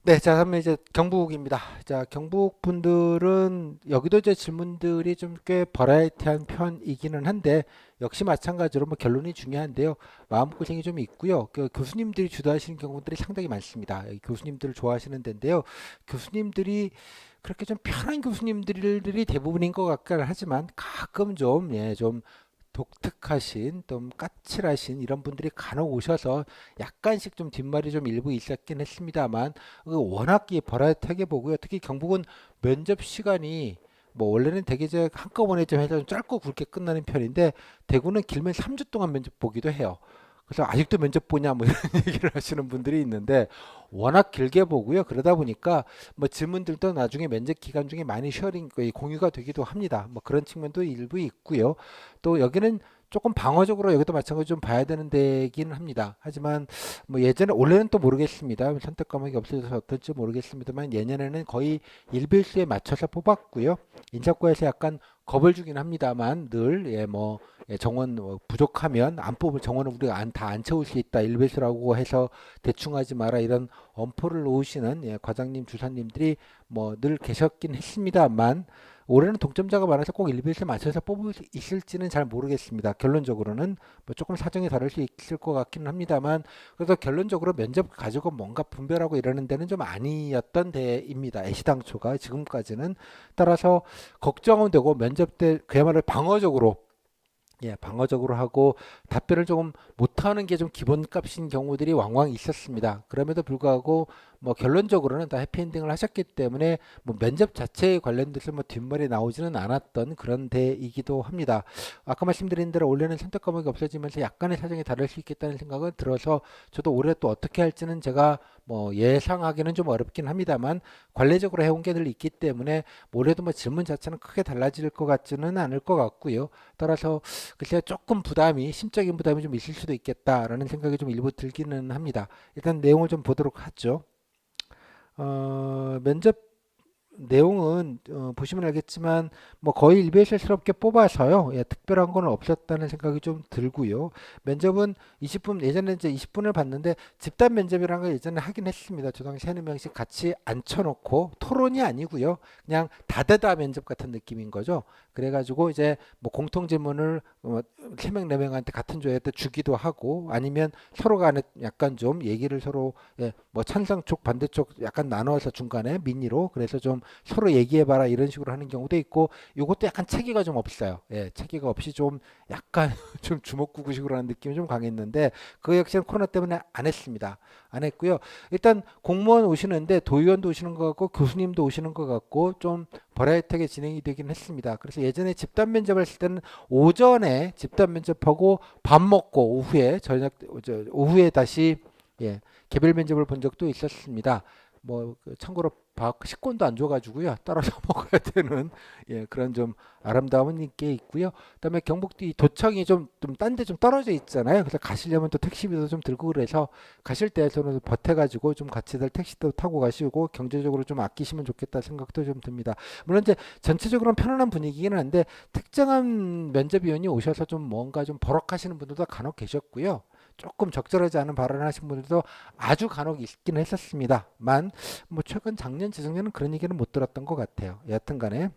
네, 자, 그러면 이제 경북입니다. 자, 경북 분들은 여기도 이제 질문들이 좀 꽤 버라이티한 편이기는 한데 역시 마찬가지로 뭐 결론이 중요한데요. 마음고생이 좀 있고요. 그 교수님들이 주도하시는 경우들이 상당히 많습니다. 교수님들을 좋아하시는 데인데요. 교수님들이 그렇게 좀 편한 교수님들이 대부분인 것 같긴 하지만 가끔 좀, 예, 좀 독특하신 좀 까칠하신 이런 분들이 간혹 오셔서 약간씩 좀 뒷말이 좀 일부 있었긴 했습니다만 워낙 이 버라이어티하게 보고요. 특히 경북은 면접 시간이 뭐 원래는 되게 이제 한꺼번에 좀 해서 좀 짧고 굵게 끝나는 편인데 대구는 길면 3주 동안 면접 보기도 해요. 그래서 아직도 면접 보냐 뭐 이런 얘기를 하시는 분들이 있는데 워낙 길게 보고요. 그러다 보니까 뭐 질문들도 나중에 면접 기간 중에 많이 쉐어링 공유가 되기도 합니다. 뭐 그런 측면도 일부 있고요. 또 여기는 조금 방어적으로 여기도 마찬가지로 좀 봐야 되는 데긴 합니다. 하지만 뭐 예전에 원래는 또 모르겠습니다. 선택 과목이 없어져서 어떨지 모르겠습니다만 예년에는 거의 일별수에 맞춰서 뽑았고요. 인사과에서 약간 겁을 주긴 합니다만 늘 예 뭐 정원 부족하면 안 뽑을 정원은 우리가 다 안 채울 수 있다 일배수라고 해서 대충 하지 마라 이런 엄포를 놓으시는 예, 과장님 주사님들이 뭐 늘 계셨긴 했습니다만 올해는 동점자가 많아서 꼭 일베이스에 맞춰서 뽑을 수 있을지는 잘 모르겠습니다. 결론적으로는 뭐 조금 사정이 다를 수 있을 것 같기는 합니다만 그래서 결론적으로 면접 가지고 뭔가 분별하고 이러는 데는 좀 아니었던 데입니다. 애시당초가 지금까지는 따라서 걱정은 되고 면접 때 그야말로 방어적으로 예, 방어적으로 하고 답변을 조금 못하는 게 좀 기본값인 경우들이 왕왕 있었습니다. 그럼에도 불구하고 뭐 결론적으로는 다 해피엔딩을 하셨기 때문에 뭐 면접 자체에 관련돼서 뭐 뒷말이 나오지는 않았던 그런 데이기도 합니다. 아까 말씀드린 대로 올해는 선택 과목이 없어지면서 약간의 사정이 다를 수 있겠다는 생각은 들어서 저도 올해 또 어떻게 할지는 제가 뭐 예상하기는 좀 어렵긴 합니다만 관례적으로 해온 게 늘 있기 때문에 올해도 뭐 질문 자체는 크게 달라질 것 같지는 않을 것 같고요. 따라서 글쎄요, 조금 부담이, 심적인 부담이 좀 있을 수도 있겠다라는 생각이 좀 일부 들기는 합니다. 일단 내용을 좀 보도록 하죠. 면접 내용은 보시면 알겠지만 뭐 거의 일베이스럽게 뽑아서요. 예, 특별한 건 없었다는 생각이 좀 들고요. 면접은 20분 예전에 이제 20분을 봤는데 집단 면접이라는 걸 예전에 하긴 했습니다. 저 당시 세네 명씩 같이 앉혀놓고 토론이 아니고요. 그냥 다대다 면접 같은 느낌인 거죠. 그래가지고 이제 뭐 공통 질문을 세 명 네 명한테 같은 조에 주기도 하고 아니면 서로 간에 약간 좀 얘기를 서로 예, 뭐 찬성 쪽 반대쪽 약간 나눠서 중간에 미니로 그래서 좀 서로 얘기해봐라 이런 식으로 하는 경우도 있고 이것도 약간 체계가 좀 없어요. 예, 체계가 없이 좀 약간 좀 주먹구구식으로 하는 느낌이 좀 강했는데 그 역시는 코로나 때문에 안 했습니다. 안 했고요. 일단 공무원 오시는데 도의원도 오시는 것 같고 교수님도 오시는 것 같고 좀 버라이어티하게 진행이 되긴 했습니다. 그래서 예전에 집단 면접을 했을 때는 오전에 집단 면접하고 밥 먹고 오후에 저녁 오후에 다시 예, 개별 면접을 본 적도 있었습니다. 뭐그 참고로 식권도 안 줘가지고요. 따라서 먹어야 되는 예, 그런 좀 아름다움은 게 있고요. 그다음에 경북도 이 도청이 좀 딴 데 좀 떨어져 있잖아요. 그래서 가시려면 또 택시비도 좀 들고 그래서 가실 때에서는 버텨가지고 좀 같이들 택시도 타고 가시고 경제적으로 좀 아끼시면 좋겠다 생각도 좀 듭니다. 물론 이제 전체적으로는 편안한 분위기긴 한데 특정한 면접위원이 오셔서 좀 뭔가 좀 버럭하시는 분들도 간혹 계셨고요. 조금 적절하지 않은 발언을 하신 분들도 아주 간혹 있긴 했었습니다만 뭐 최근 작년 재작년은 그런 얘기는 못 들었던 것 같아요. 여하튼간에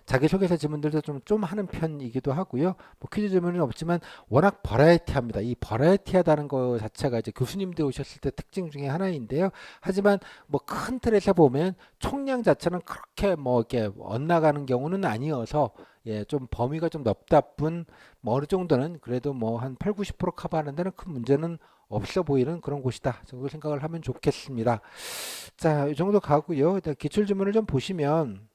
자기소개서 질문들도 좀 하는 편이기도 하고요. 뭐 퀴즈 질문은 없지만 워낙 버라이티합니다. 이 버라이티하다는 거 자체가 이제 교수님들 오셨을 때 특징 중에 하나인데요. 하지만 뭐 큰 틀에서 보면 총량 자체는 그렇게 뭐 이렇게 엇나가는 경우는 아니어서 예, 좀 범위가 좀 넓다 뿐 뭐 어느 정도는 그래도 뭐 한 8, 90% 커버하는 데는 큰 문제는 없어 보이는 그런 곳이다. 정도 생각을 하면 좋겠습니다. 자, 이 정도 가고요. 일단 기출 질문을 좀 보시면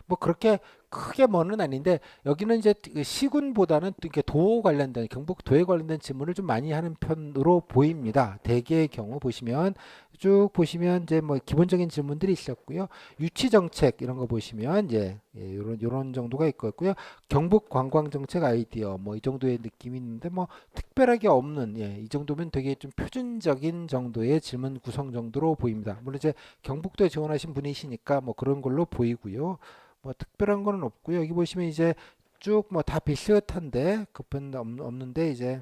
뭐 그렇게 크게 뭐는 아닌데 여기는 이제 그 시군보다는 또 이렇게 도 관련된 경북 도에 관련된 질문을 좀 많이 하는 편으로 보입니다. 대개의 경우 보시면 쭉 보시면 이제 뭐 기본적인 질문들이 있었고요. 유치 정책 이런 거 보시면 이제 예, 요런 정도가 있고요. 경북 관광 정책 아이디어 뭐 이 정도의 느낌이 있는데 뭐 특별하게 없는 예, 이 정도면 되게 좀 표준적인 정도의 질문 구성 정도로 보입니다. 물론 이제 경북도에 지원하신 분이시니까 뭐 그런 걸로 보이고요. 뭐 특별한 거는 없고요. 여기 보시면 이제 쭉 뭐 다 비슷한데 급은 없는데 이제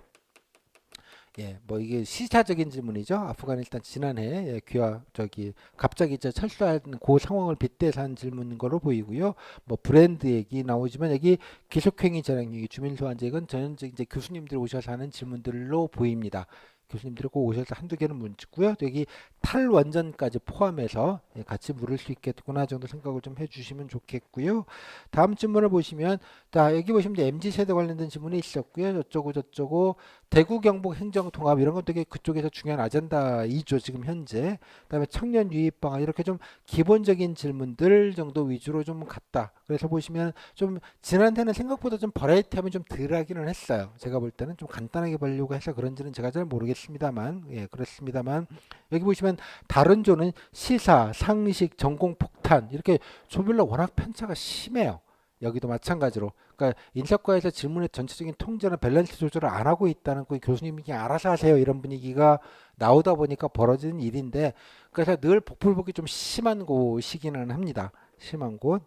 예, 뭐 이게 시사적인 질문이죠. 아프가니스탄 지난해 예, 귀화 저기 갑자기 이제 철수한 그 상황을 빗대서 한 질문인 거로 보이고요. 뭐 브랜드 얘기 나오지만 여기 기속행위 자랑 얘기, 주민 소환제익은 전형적 이제 교수님들이 오셔서 하는 질문들로 보입니다. 교수님들이 꼭 오셔서 한두 개는 묻고요. 여기 탈원전까지 포함해서 예, 같이 물을 수 있겠구나 정도 생각을 좀 해주시면 좋겠고요. 다음 질문을 보시면 자 여기 보시면 이제 MZ 세대 관련된 질문이 있었고요. 저쩌고 저쩌고 대구 경북 행정 통합 이런 건 되게 그쪽에서 중요한 아젠다이죠 지금 현재. 그다음에 청년 유입 방안 이렇게 좀 기본적인 질문들 정도 위주로 좀 갔다. 그래서 보시면 좀 지난해는 생각보다 좀 버라이티하면 좀 덜하기는 했어요. 제가 볼 때는 좀 간단하게 보려고 해서 그런지는 제가 잘 모르겠습니다만 예 그렇습니다만 여기 보시면 다른 조는 시사, 상식, 전공 폭탄 이렇게 조별로 워낙 편차가 심해요. 여기도 마찬가지로 그러니까 인사과에서 질문의 전체적인 통제나 밸런스 조절을 안 하고 있다는 거 교수님이 그냥 알아서 하세요 이런 분위기가 나오다 보니까 벌어지는 일인데 그래서 늘 복불복이 좀 심한 곳이기는 합니다. 심한 곳.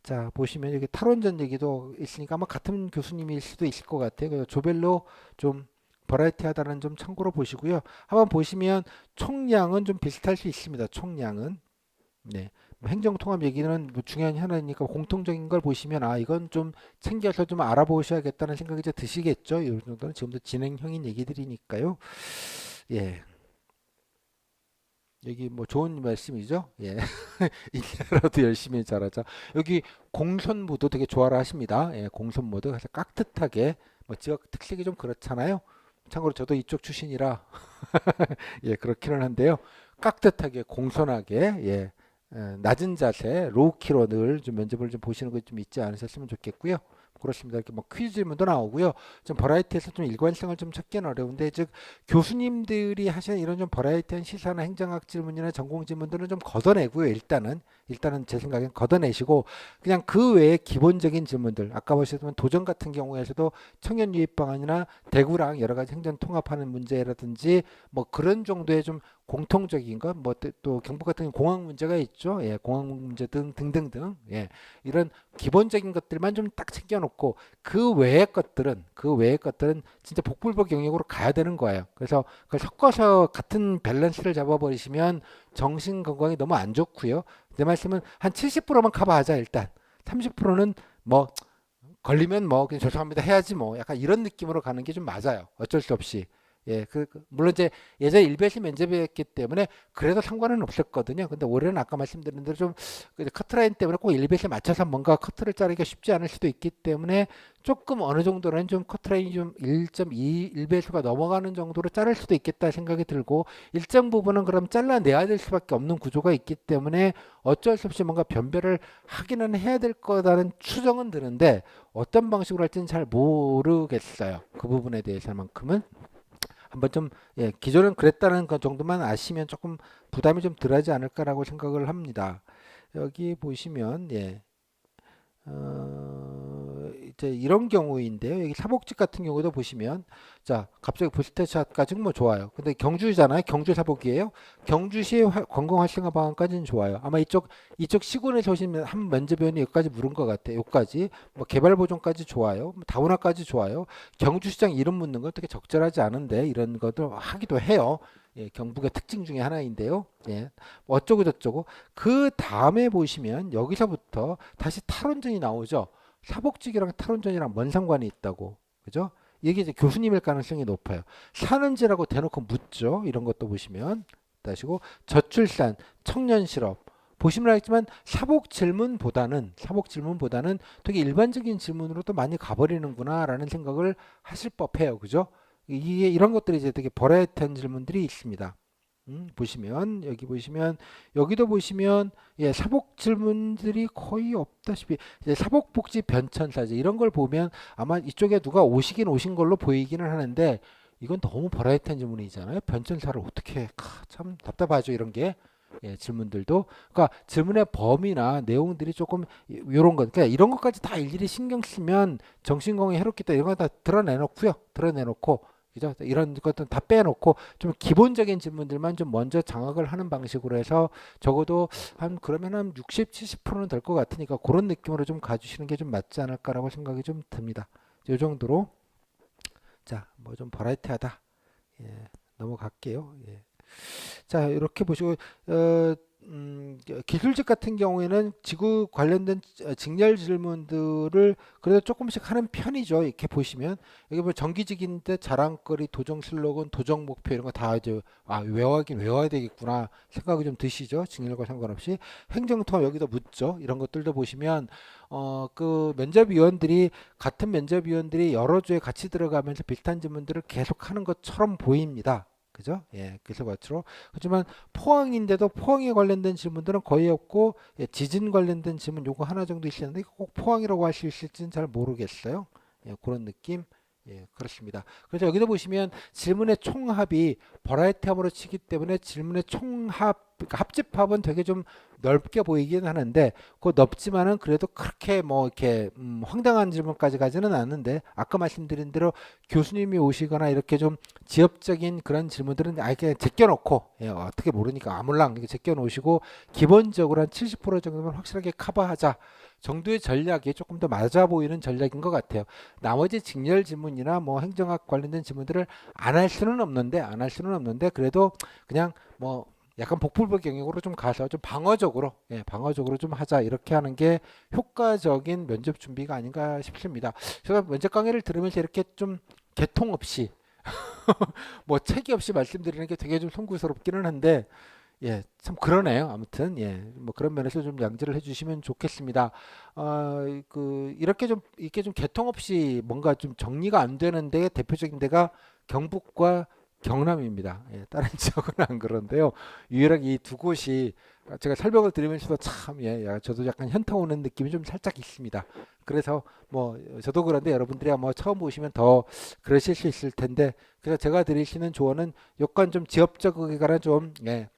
자 보시면 여기 탈원전 얘기도 있으니까 아마 같은 교수님일 수도 있을 것 같아요. 그래서 조별로 좀 버라이티하다는 점 참고로 보시고요. 한번 보시면 총량은 좀 비슷할 수 있습니다. 총량은 네. 뭐 행정통합 얘기는 뭐 중요한 하나니까 공통적인 걸 보시면 아 이건 좀 챙겨서 좀 알아보셔야겠다는 생각이 이제 드시겠죠. 이 정도는 지금도 진행형인 얘기들이니까요. 예. 여기 뭐 좋은 말씀이죠. 예. 이래라도 열심히 잘하자. 여기 공손모도 되게 좋아라 하십니다. 예, 공손모도 그래서 깍듯하게 뭐 지역 특색이 좀 그렇잖아요. 참고로 저도 이쪽 출신이라 예, 그렇기는 한데요. 깍듯하게 공손하게 예. 낮은 자세, 로우키로 늘 좀 면접을 좀 보시는 거 좀 있지 않으셨으면 좋겠고요. 그렇습니다. 이렇게 뭐 퀴즈 질문도 나오고요. 좀 버라이티에서 좀 일관성을 좀 찾기는 어려운데 즉 교수님들이 하시는 이런 좀 버라이티한 시사나 행정학 질문이나 전공 질문들은 좀 걷어내고요. 일단은 제 생각엔 걷어내시고 그냥 그 외에 기본적인 질문들 아까 보셨지만 도전 같은 경우에서도 청년 유입 방안이나 대구랑 여러 가지 행정 통합하는 문제라든지 뭐 그런 정도의 좀 공통적인 것, 뭐 또 경북 같은 경우 공항 문제가 있죠. 예, 공항 문제 등 등등등. 예, 이런 기본적인 것들만 좀 딱 챙겨놓고 그 외의 것들은 진짜 복불복 영역으로 가야 되는 거예요. 그래서 그걸 섞어서 같은 밸런스를 잡아버리시면 정신 건강이 너무 안 좋고요. 내 말씀은 한 70%만 커버하자 일단. 30%는 뭐 걸리면 뭐 그냥 죄송합니다 해야지 뭐 약간 이런 느낌으로 가는 게 좀 맞아요. 어쩔 수 없이. 예, 물론 이제 예전에 일베시 면접이었기 때문에 그래도 상관은 없었거든요. 근데 올해는 아까 말씀드린 대로 좀 커트라인 때문에 꼭 일베시에 맞춰서 뭔가 커트를 자르기가 쉽지 않을 수도 있기 때문에 조금 어느 정도는 좀 커트라인이 좀 1.2 일베수가 넘어가는 정도로 자를 수도 있겠다 생각이 들고 일정 부분은 그럼 잘라내야 될 수밖에 없는 구조가 있기 때문에 어쩔 수 없이 뭔가 변별을 하기는 해야 될 거라는 추정은 드는데 어떤 방식으로 할지는 잘 모르겠어요. 그 부분에 대해서만큼은. 한번 좀 예, 기존은 그랬다는 것 정도만 아시면 조금 부담이 좀 덜하지 않을까라고 생각을 합니다. 여기 보시면 예. 이제 이런 경우인데요. 여기 사복직 같은 경우도 보시면 자 갑자기 부스터샷까지 뭐 좋아요. 근데 경주잖아요. 경주 사복이에요. 경주시 관광 활성화 방안까지는 좋아요. 아마 이쪽 시군에서 오시면 한 면접위원이 여기까지 물은 것 같아요. 여기까지 뭐 개발 보존까지 좋아요. 뭐 다문화까지 좋아요. 경주시장 이름 묻는 건 되게 적절하지 않은데 이런 것도 하기도 해요. 예, 경북의 특징 중에 하나인데요. 예, 뭐 어쩌고 저쩌고 그 다음에 보시면 여기서부터 다시 탈원전이 나오죠. 사복직이랑 탈원전이랑 뭔 상관이 있다고. 그죠? 이게 이제 교수님일 가능성이 높아요. 사는지라고 대놓고 묻죠. 이런 것도 보시면. 다시고 저출산, 청년 실업. 보시면 알겠지만 사복 질문보다는 되게 일반적인 질문으로도 많이 가버리는구나라는 생각을 하실 법해요. 그죠? 이게 이런 것들이 이제 되게 버라이어티한 질문들이 있습니다. 보시면 여기 보시면 여기도 보시면 예, 사복 질문들이 거의 없다시피 이제 사복복지 변천사제 이런 걸 보면 아마 이쪽에 누가 오시긴 오신 걸로 보이기는 하는데 이건 너무 버라이어티한 질문이잖아요. 변천사를 어떻게 해? 참 답답하죠 이런 게. 예, 질문들도 그러니까 질문의 범위나 내용들이 조금 요런 것 그러니까 이런 것까지 다 일일이 신경 쓰면 정신건강에 해롭겠다 이런 거 다 드러내놓고 그죠? 이런 것들은 다 빼놓고 좀 기본적인 질문들만 좀 먼저 장악을 하는 방식으로 해서 적어도 그러면 한 60, 70%는 될 것 같으니까 그런 느낌으로 좀 가주시는 게 좀 맞지 않을까라고 생각이 좀 듭니다. 이 정도로 자, 뭐 좀 버라이티하다. 예, 넘어갈게요. 예. 자, 이렇게 보시고 어, 기술직 같은 경우에는 지구 관련된 직렬 질문들을 그래도 조금씩 하는 편이죠. 이렇게 보시면 여기 뭐 정기직인데 자랑거리, 도정 슬로건, 도정 목표 이런 거 다 이제 외워야긴 외워야 되겠구나 생각이 좀 드시죠. 직렬과 상관없이 행정통합 여기도 묻죠. 이런 것들도 보시면 그 면접위원들이 같은 면접위원들이 여러 주에 같이 들어가면서 비슷한 질문들을 계속 하는 것처럼 보입니다. 그죠? 예, 그래서 같으로. 하지만 포항인데도 포항에 관련된 질문들은 거의 없고 예, 지진 관련된 질문 요거 하나 정도 있었는데 꼭 포항이라고 할 수 있을지는 잘 모르겠어요. 예, 그런 느낌. 예, 그렇습니다. 그래서 여기도 보시면 질문의 총합이 버라이어티함으로 치기 때문에 질문의 총합, 그러니까 합집합은 되게 좀 넓게 보이긴 하는데 그 넓지만은 그래도 그렇게 뭐 이렇게 황당한 질문까지 가지는 않는데 아까 말씀드린 대로 교수님이 오시거나 이렇게 좀 지엽적인 그런 질문들은 아예 그냥 제껴놓고 예, 어떻게 모르니까 아물랑 이렇게 제껴놓으시고 기본적으로 한 70% 정도는 확실하게 커버하자 정도의 전략이 조금 더 맞아 보이는 전략인 것 같아요. 나머지 직렬 질문이나 뭐 행정학 관련된 질문들을 안 할 수는 없는데 그래도 그냥 뭐 약간 복불복 영역으로 좀 가서 좀 방어적으로 예, 방어적으로 좀 하자 이렇게 하는 게 효과적인 면접 준비가 아닌가 싶습니다. 제가 면접 강의를 들으면서 이렇게 좀 개통 없이 뭐 책이 없이 말씀드리는 게 되게 좀 송구스럽기는 한데 예, 참 그러네요. 아무튼 예, 뭐 그런 면에서 좀 양지를 해주시면 좋겠습니다. 이렇게 좀 개통 없이 뭔가 좀 정리가 안 되는데 대표적인 데가 경북과 경남입니다. 예, 다른 지역은 안 그런데요. 유일하게 이 두 곳이 제가 설명을 드리면서도 참 예, 저도 약간 현타 오는 느낌이 좀 살짝 있습니다. 그래서 뭐 저도 그런데 여러분들이 뭐 처음 보시면 더 그러실 수 있을 텐데 그래서 제가 드리시는 조언은 약간 좀 지역적이거나 좀 예,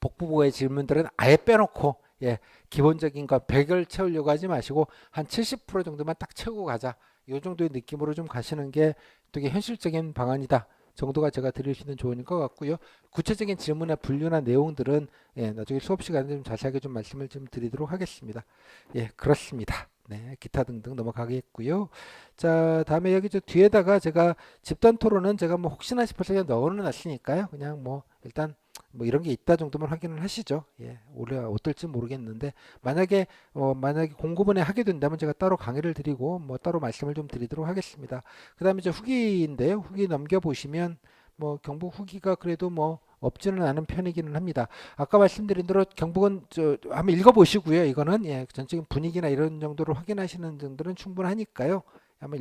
복부부의 질문들은 아예 빼놓고 예, 기본적인 거 100을 채우려고 하지 마시고 한 70% 정도만 딱 채우고 가자. 이 정도의 느낌으로 좀 가시는 게 되게 현실적인 방안이다. 정도가 제가 드릴 수 있는 조언인 것 같고요. 구체적인 질문의 분류나 내용들은 예, 나중에 수업 시간에 좀 자세하게 좀 말씀을 좀 드리도록 하겠습니다. 예, 그렇습니다. 네, 기타 등등 넘어가겠고요. 자, 다음에 여기 저 뒤에다가 제가 집단 토론은 제가 뭐 혹시나 싶어서 그냥 넣어는 놨으니까요. 그냥 뭐 일단 뭐 이런 게 있다 정도만 확인을 하시죠. 예, 올해 어떨지 모르겠는데 만약에 공고분에 하게 된다면 제가 따로 강의를 드리고 뭐 따로 말씀을 좀 드리도록 하겠습니다. 그다음에 이제 후기인데요. 후기 넘겨 보시면 뭐 경북 후기가 그래도 뭐 없지는 않은 편이기는 합니다. 아까 말씀드린 대로 경북은 저 한번 읽어보시고요. 이거는 예, 전적인 분위기나 이런 정도로 확인하시는 정도는 충분하니까요. 한번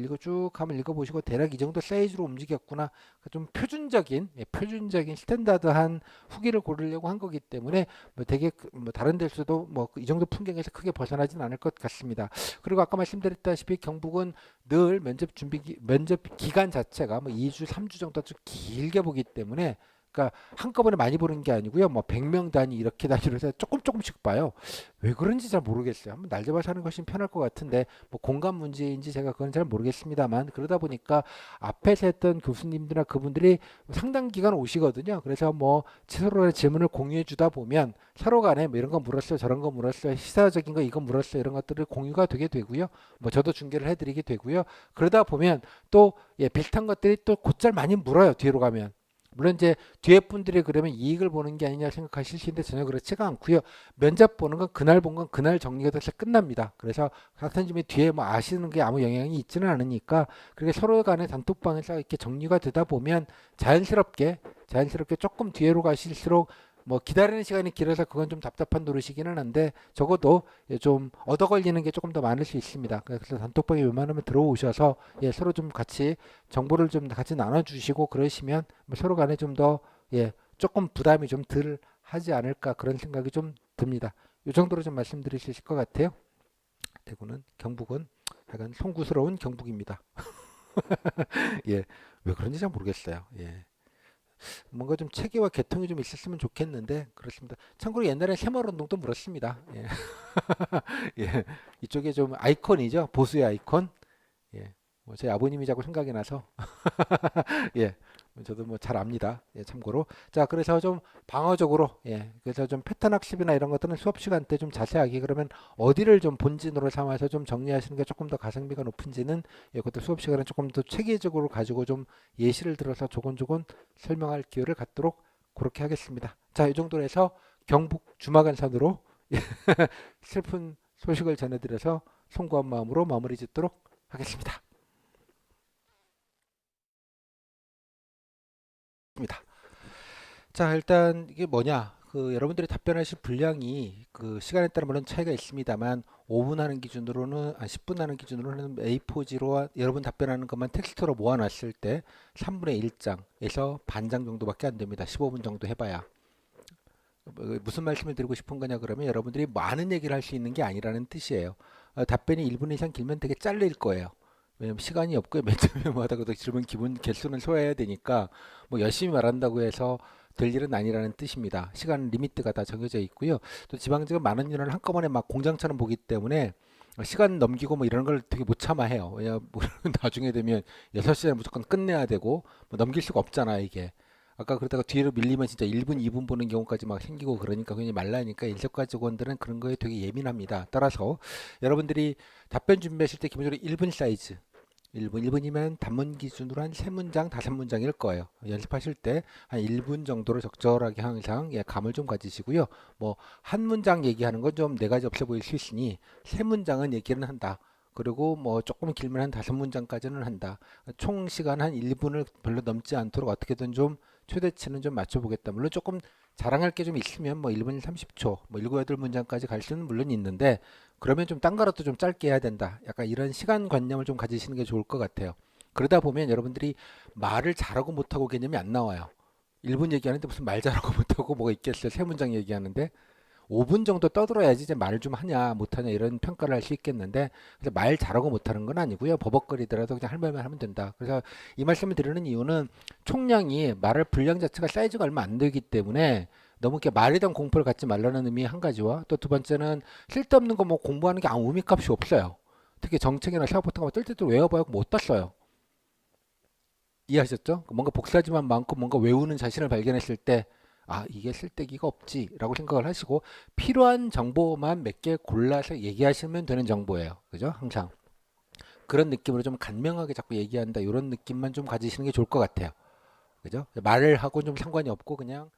읽어보시고 대략 이 정도 사이즈로 움직였구나. 좀 표준적인 표준적인 스탠다드한 후기를 고르려고 한 거기 때문에 뭐 되게 뭐 다른 데서도 뭐 이 정도 풍경에서 크게 벗어나진 않을 것 같습니다. 그리고 아까 말씀드렸다시피 경북은 늘 면접 기간 자체가 뭐 2주, 3주 정도 좀 길게 보기 때문에 그러니까 한꺼번에 많이 보는 게 아니고요. 뭐 100명 단위 이렇게 단위로 해서 조금씩 봐요. 왜 그런지 잘 모르겠어요. 한번 날 잡아서 하는 것이 편할 것 같은데 뭐 공감 문제인지 제가 그건 잘 모르겠습니다만 그러다 보니까 앞에서 했던 교수님들이나 그분들이 상당 기간 오시거든요. 그래서 뭐 서로의 질문을 공유해 주다 보면 서로 간에 뭐 이런 거 물었어요. 저런 거 물었어요. 시사적인 거 이거 물었어요. 이런 것들을 공유가 되게 되고요. 뭐 저도 중계를 해드리게 되고요. 그러다 보면 또 예, 비슷한 것들이 또 곧잘 많이 물어요. 뒤로 가면. 물론 이제 뒤에 분들이 그러면 이익을 보는 게 아니냐 생각하실 수 있는데 전혀 그렇지가 않고요. 면접 보는 건 그날 본 건 그날 정리가 돼서 끝납니다. 그래서 같은 점이 뒤에 뭐 아시는 게 아무 영향이 있지는 않으니까 그렇게 서로 간의 단톡방에서 이렇게 정리가 되다 보면 자연스럽게 조금 뒤로 가실수록 뭐 기다리는 시간이 길어서 그건 좀 답답한 노릇이기는 한데 적어도 예, 좀 얻어 걸리는 게 조금 더 많을 수 있습니다. 그래서 단톡방에 웬만하면 들어오셔서 예, 서로 좀 같이 정보를 좀 같이 나눠주시고 그러시면 뭐 서로 간에 좀 더 예, 조금 부담이 좀 덜 하지 않을까 그런 생각이 좀 듭니다. 이 정도로 좀 말씀드릴 수 있을 것 같아요. 경북은 약간 송구스러운 경북입니다. 예, 왜 그런지 잘 모르겠어요. 예. 뭔가 좀 체계와 개통이 좀 있었으면 좋겠는데 그렇습니다. 참고로 옛날에 새마을운동도 물었습니다. 예. 예. 이쪽에 좀 아이콘이죠. 보수의 아이콘. 예. 뭐 제 아버님이 자꾸 생각이 나서 예. 저도 뭐 잘 압니다. 예, 참고로. 자, 그래서 좀 방어적으로, 예, 그래서 좀 패턴 학습이나 이런 것들은 수업 시간 때 좀 자세하게 그러면 어디를 좀 본진으로 삼아서 좀 정리하시는 게 조금 더 가성비가 높은지는 예, 그것도 수업 시간에 조금 더 체계적으로 가지고 좀 예시를 들어서 조곤조곤 설명할 기회를 갖도록 그렇게 하겠습니다. 자, 이 정도로 해서 경북 주마간산으로 슬픈 소식을 전해드려서 송구한 마음으로 마무리 짓도록 하겠습니다. 자, 일단 이게 뭐냐? 그 여러분들이 답변하실 분량이 그 시간에 따라 물론 차이가 있습니다만 5분 하는 기준으로는 10분 하는 기준으로는 A4지로 여러분 답변하는 것만 텍스트로 모아놨을 때 3분의 1장에서 반장 정도밖에 안 됩니다. 15분 정도 해봐야. 무슨 말씀을 드리고 싶은 거냐 그러면 여러분들이 많은 얘기를 할 수 있는 게 아니라는 뜻이에요. 답변이 1분 이상 길면 되게 잘릴 거예요. 왜냐면 시간이 없고요. 맨 처음에 도 질문 기본 개수는 소화해야 되니까 뭐 열심히 말한다고 해서 될 일은 아니라는 뜻입니다. 시간 리미트가 다 정해져 있고요. 또 지방직은 많은 인원을 한꺼번에 막 공장처럼 보기 때문에 시간 넘기고 뭐 이런 걸 되게 못 참아해요. 왜냐면 나중에 되면 6시에 무조건 끝내야 되고 뭐 넘길 수가 없잖아 이게. 아까 그러다가 뒤로 밀리면 진짜 1분, 2분 보는 경우까지 막 생기고 그러니까 굉장히 말라니까 인사과 직원들은 그런 거에 되게 예민합니다. 따라서 여러분들이 답변 준비하실 때 기본적으로 1분 사이즈 1분이면 단문 기준으로 한 3문장, 5문장일 거예요. 연습하실 때 한 1분 정도로 적절하게 항상 예, 감을 좀 가지시고요. 뭐 한 문장 얘기하는 건 좀 네 가지 없어 보일 수 있으니 3문장은 얘기는 한다. 그리고 뭐 조금 길면 한 5문장까지는 한다. 총 시간 한 1분을 별로 넘지 않도록 어떻게든 좀 최대치는 좀 맞춰보겠다. 물론 조금 자랑할 게 좀 있으면 뭐 1분 30초, 뭐 7, 8문장까지 갈 수는 물론 있는데 그러면 좀 딴 거라도 좀 짧게 해야 된다. 약간 이런 시간관념을 좀 가지시는 게 좋을 것 같아요. 그러다 보면 여러분들이 말을 잘하고 못하고 개념이 안 나와요. 1분 얘기하는데 무슨 말 잘하고 못하고 뭐가 있겠어요. 3문장 얘기하는데 5분 정도 떠들어야지 이제 말을 좀 하냐 못하냐 이런 평가를 할 수 있겠는데 그래서 말 잘하고 못하는 건 아니고요. 버벅거리더라도 그냥 할 말만 하면 된다. 그래서 이 말씀을 드리는 이유는 총량이 말할 분량 자체가 사이즈가 얼마 안 되기 때문에 너무 이렇게 말에 대한 공포를 갖지 말라는 의미 한 가지와 또 두 번째는 쓸데없는 거 뭐 공부하는 게 아무 의미값이 없어요. 특히 정책이나 시험 같은 거 뜰 때도 외워봐야 못 땄어요. 이해하셨죠? 뭔가 복사지만 많고 뭔가 외우는 자신을 발견했을 때 이게 쓸데기가 없지라고 생각을 하시고 필요한 정보만 몇 개 골라서 얘기하시면 되는 정보예요. 그죠? 항상 그런 느낌으로 좀 간명하게 자꾸 얘기한다 이런 느낌만 좀 가지시는 게 좋을 것 같아요. 그죠? 말을 하고 좀 상관이 없고 그냥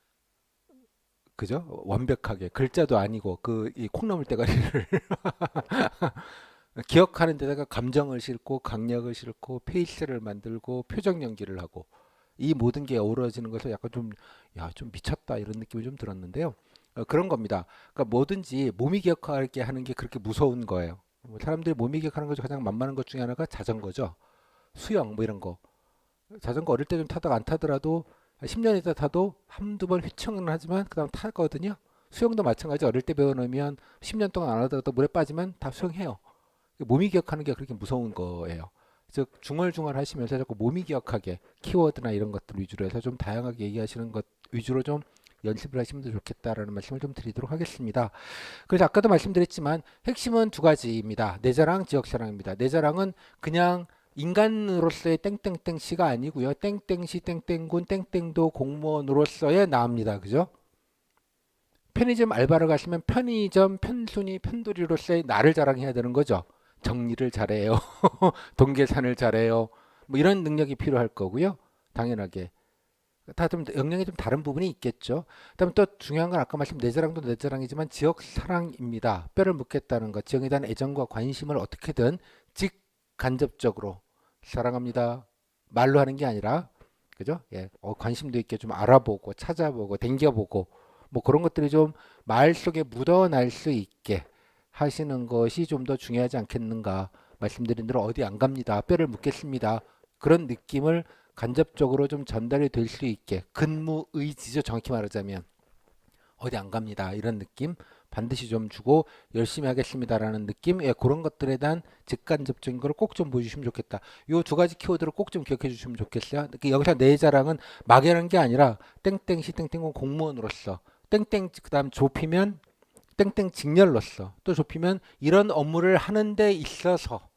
그죠? 완벽하게 글자도 아니고 그 이 콩나물 대가리를 기억하는 데다가 감정을 싣고 강약을 싣고 페이스를 만들고 표정 연기를 하고 이 모든 게 어우러지는 것을 약간 좀, 야, 좀 미쳤다 이런 느낌이 좀 들었는데요. 그런 겁니다. 그러니까 뭐든지 몸이 기억하게 하는 게 그렇게 무서운 거예요. 뭐 사람들이 몸이 기억하는 것 중 가장 만만한 것 중에 하나가 자전거죠. 수영 뭐 이런 거. 자전거 어릴 때 좀 타다가 안 타더라도 10년 있다 타도 한두 번 휘청은 하지만 그다음 타거든요. 수영도 마찬가지 어릴 때 배워놓으면 10년 동안 안 하다가 또 물에 빠지면 다 수영해요. 몸이 기억하는 게 그렇게 무서운 거예요. 즉 중얼중얼 하시면서 자꾸 몸이 기억하게 키워드나 이런 것들 위주로 해서 좀 다양하게 얘기하시는 것 위주로 좀 연습을 하시면 더 좋겠다라는 말씀을 좀 드리도록 하겠습니다. 그래서 아까도 말씀드렸지만 핵심은 두 가지입니다. 내 자랑, 지역 자랑입니다. 내 자랑은 그냥 인간으로서의 땡땡땡시가 아니고요. 땡땡시, 땡땡군, 땡땡도 공무원으로서의 나입니다. 그죠? 편의점 알바를 가시면 편의점 편순이 편돌이로서의 나를 자랑해야 되는 거죠. 정리를 잘해요. 동계산을 잘해요. 뭐 이런 능력이 필요할 거고요. 당연하게. 다 좀 역량이 좀 다른 부분이 있겠죠. 그다음에 또 중요한 건 아까 말씀 내 자랑도 내 자랑이지만 지역 사랑입니다. 뼈를 묻겠다는 것, 지역에 대한 애정과 관심을 어떻게든 직간접적으로 사랑합니다. 말로 하는 게 아니라 그죠? 예, 관심도 있게 좀 알아보고 찾아보고 댕겨보고 뭐 그런 것들이 좀 말 속에 묻어날 수 있게 하시는 것이 좀 더 중요하지 않겠는가 말씀드린 대로 어디 안 갑니다. 뼈를 묻겠습니다. 그런 느낌을 간접적으로 좀 전달이 될 수 있게 근무 의지죠. 정확히 말하자면 어디 안 갑니다. 이런 느낌 반드시 좀 주고 열심히 하겠습니다라는 느낌 그런 것들에 대한 직간접적인 걸 꼭 좀 보여주시면 좋겠다. 요 두 가지 키워드를 꼭 좀 기억해 주시면 좋겠어요. 여기서 내 자랑은 막연한 게 아니라 땡땡시 땡땡공 공무원으로서 땡땡 그다음 좁히면 땡땡 직렬로서 또 좁히면 이런 업무를 하는 데 있어서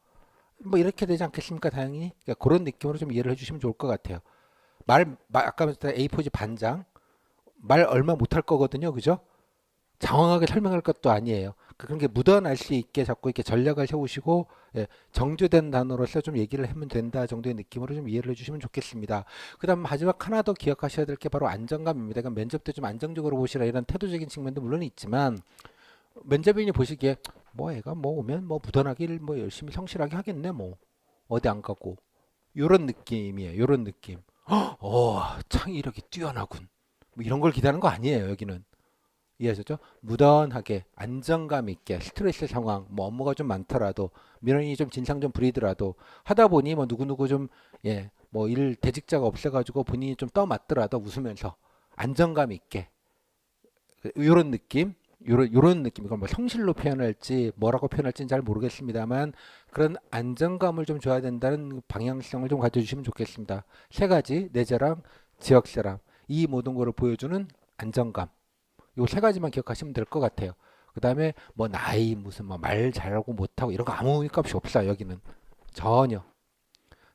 뭐 이렇게 되지 않겠습니까? 다행히 그러니까 그런 느낌으로 좀 이해를 해주시면 좋을 것 같아요. 아까 말했던 A4지 반장 말 얼마 못할 거거든요, 그죠? 장황하게 설명할 것도 아니에요. 그런 게 묻어날 수 있게 자꾸 이렇게 전략을 세우시고 예, 정제된 단어로서 좀 얘기를 하면 된다 정도의 느낌으로 좀 이해를 해주시면 좋겠습니다. 그다음 마지막 하나 더 기억하셔야 될 게 바로 안정감입니다. 그러니까 면접 때 좀 안정적으로 보시라 이런 태도적인 측면도 물론 있지만 면접인이 보시기에 뭐 애가 뭐 오면 뭐 묻어나길 뭐 열심히 성실하게 하겠네 뭐 어디 안 가고 요런 느낌이에요. 요런 느낌. 창의력이 뛰어나군. 뭐 이런 걸 기대하는 거 아니에요. 여기는. 이해하셨죠? 무던하게 안정감 있게 스트레스 상황 뭐 업무가 좀 많더라도 민원이 좀 진상 좀 부리더라도 하다 보니 뭐 누구누구 좀 예 뭐 일 대직자가 없어가지고 본인이 좀 떠맡더라도 웃으면서 안정감 있게 요런 느낌 요런 느낌 이걸 뭐 성실로 표현할지 뭐라고 표현할지는 잘 모르겠습니다만 그런 안정감을 좀 줘야 된다는 방향성을 좀 가져주시면 좋겠습니다. 세 가지 내 자랑 지역 사람 이 모든 거를 보여주는 안정감 요 세 가지만 기억하시면 될 것 같아요. 그 다음에 뭐 나이 무슨 뭐 말 잘하고 못하고 이런 거 아무 값이 없어요. 여기는 전혀.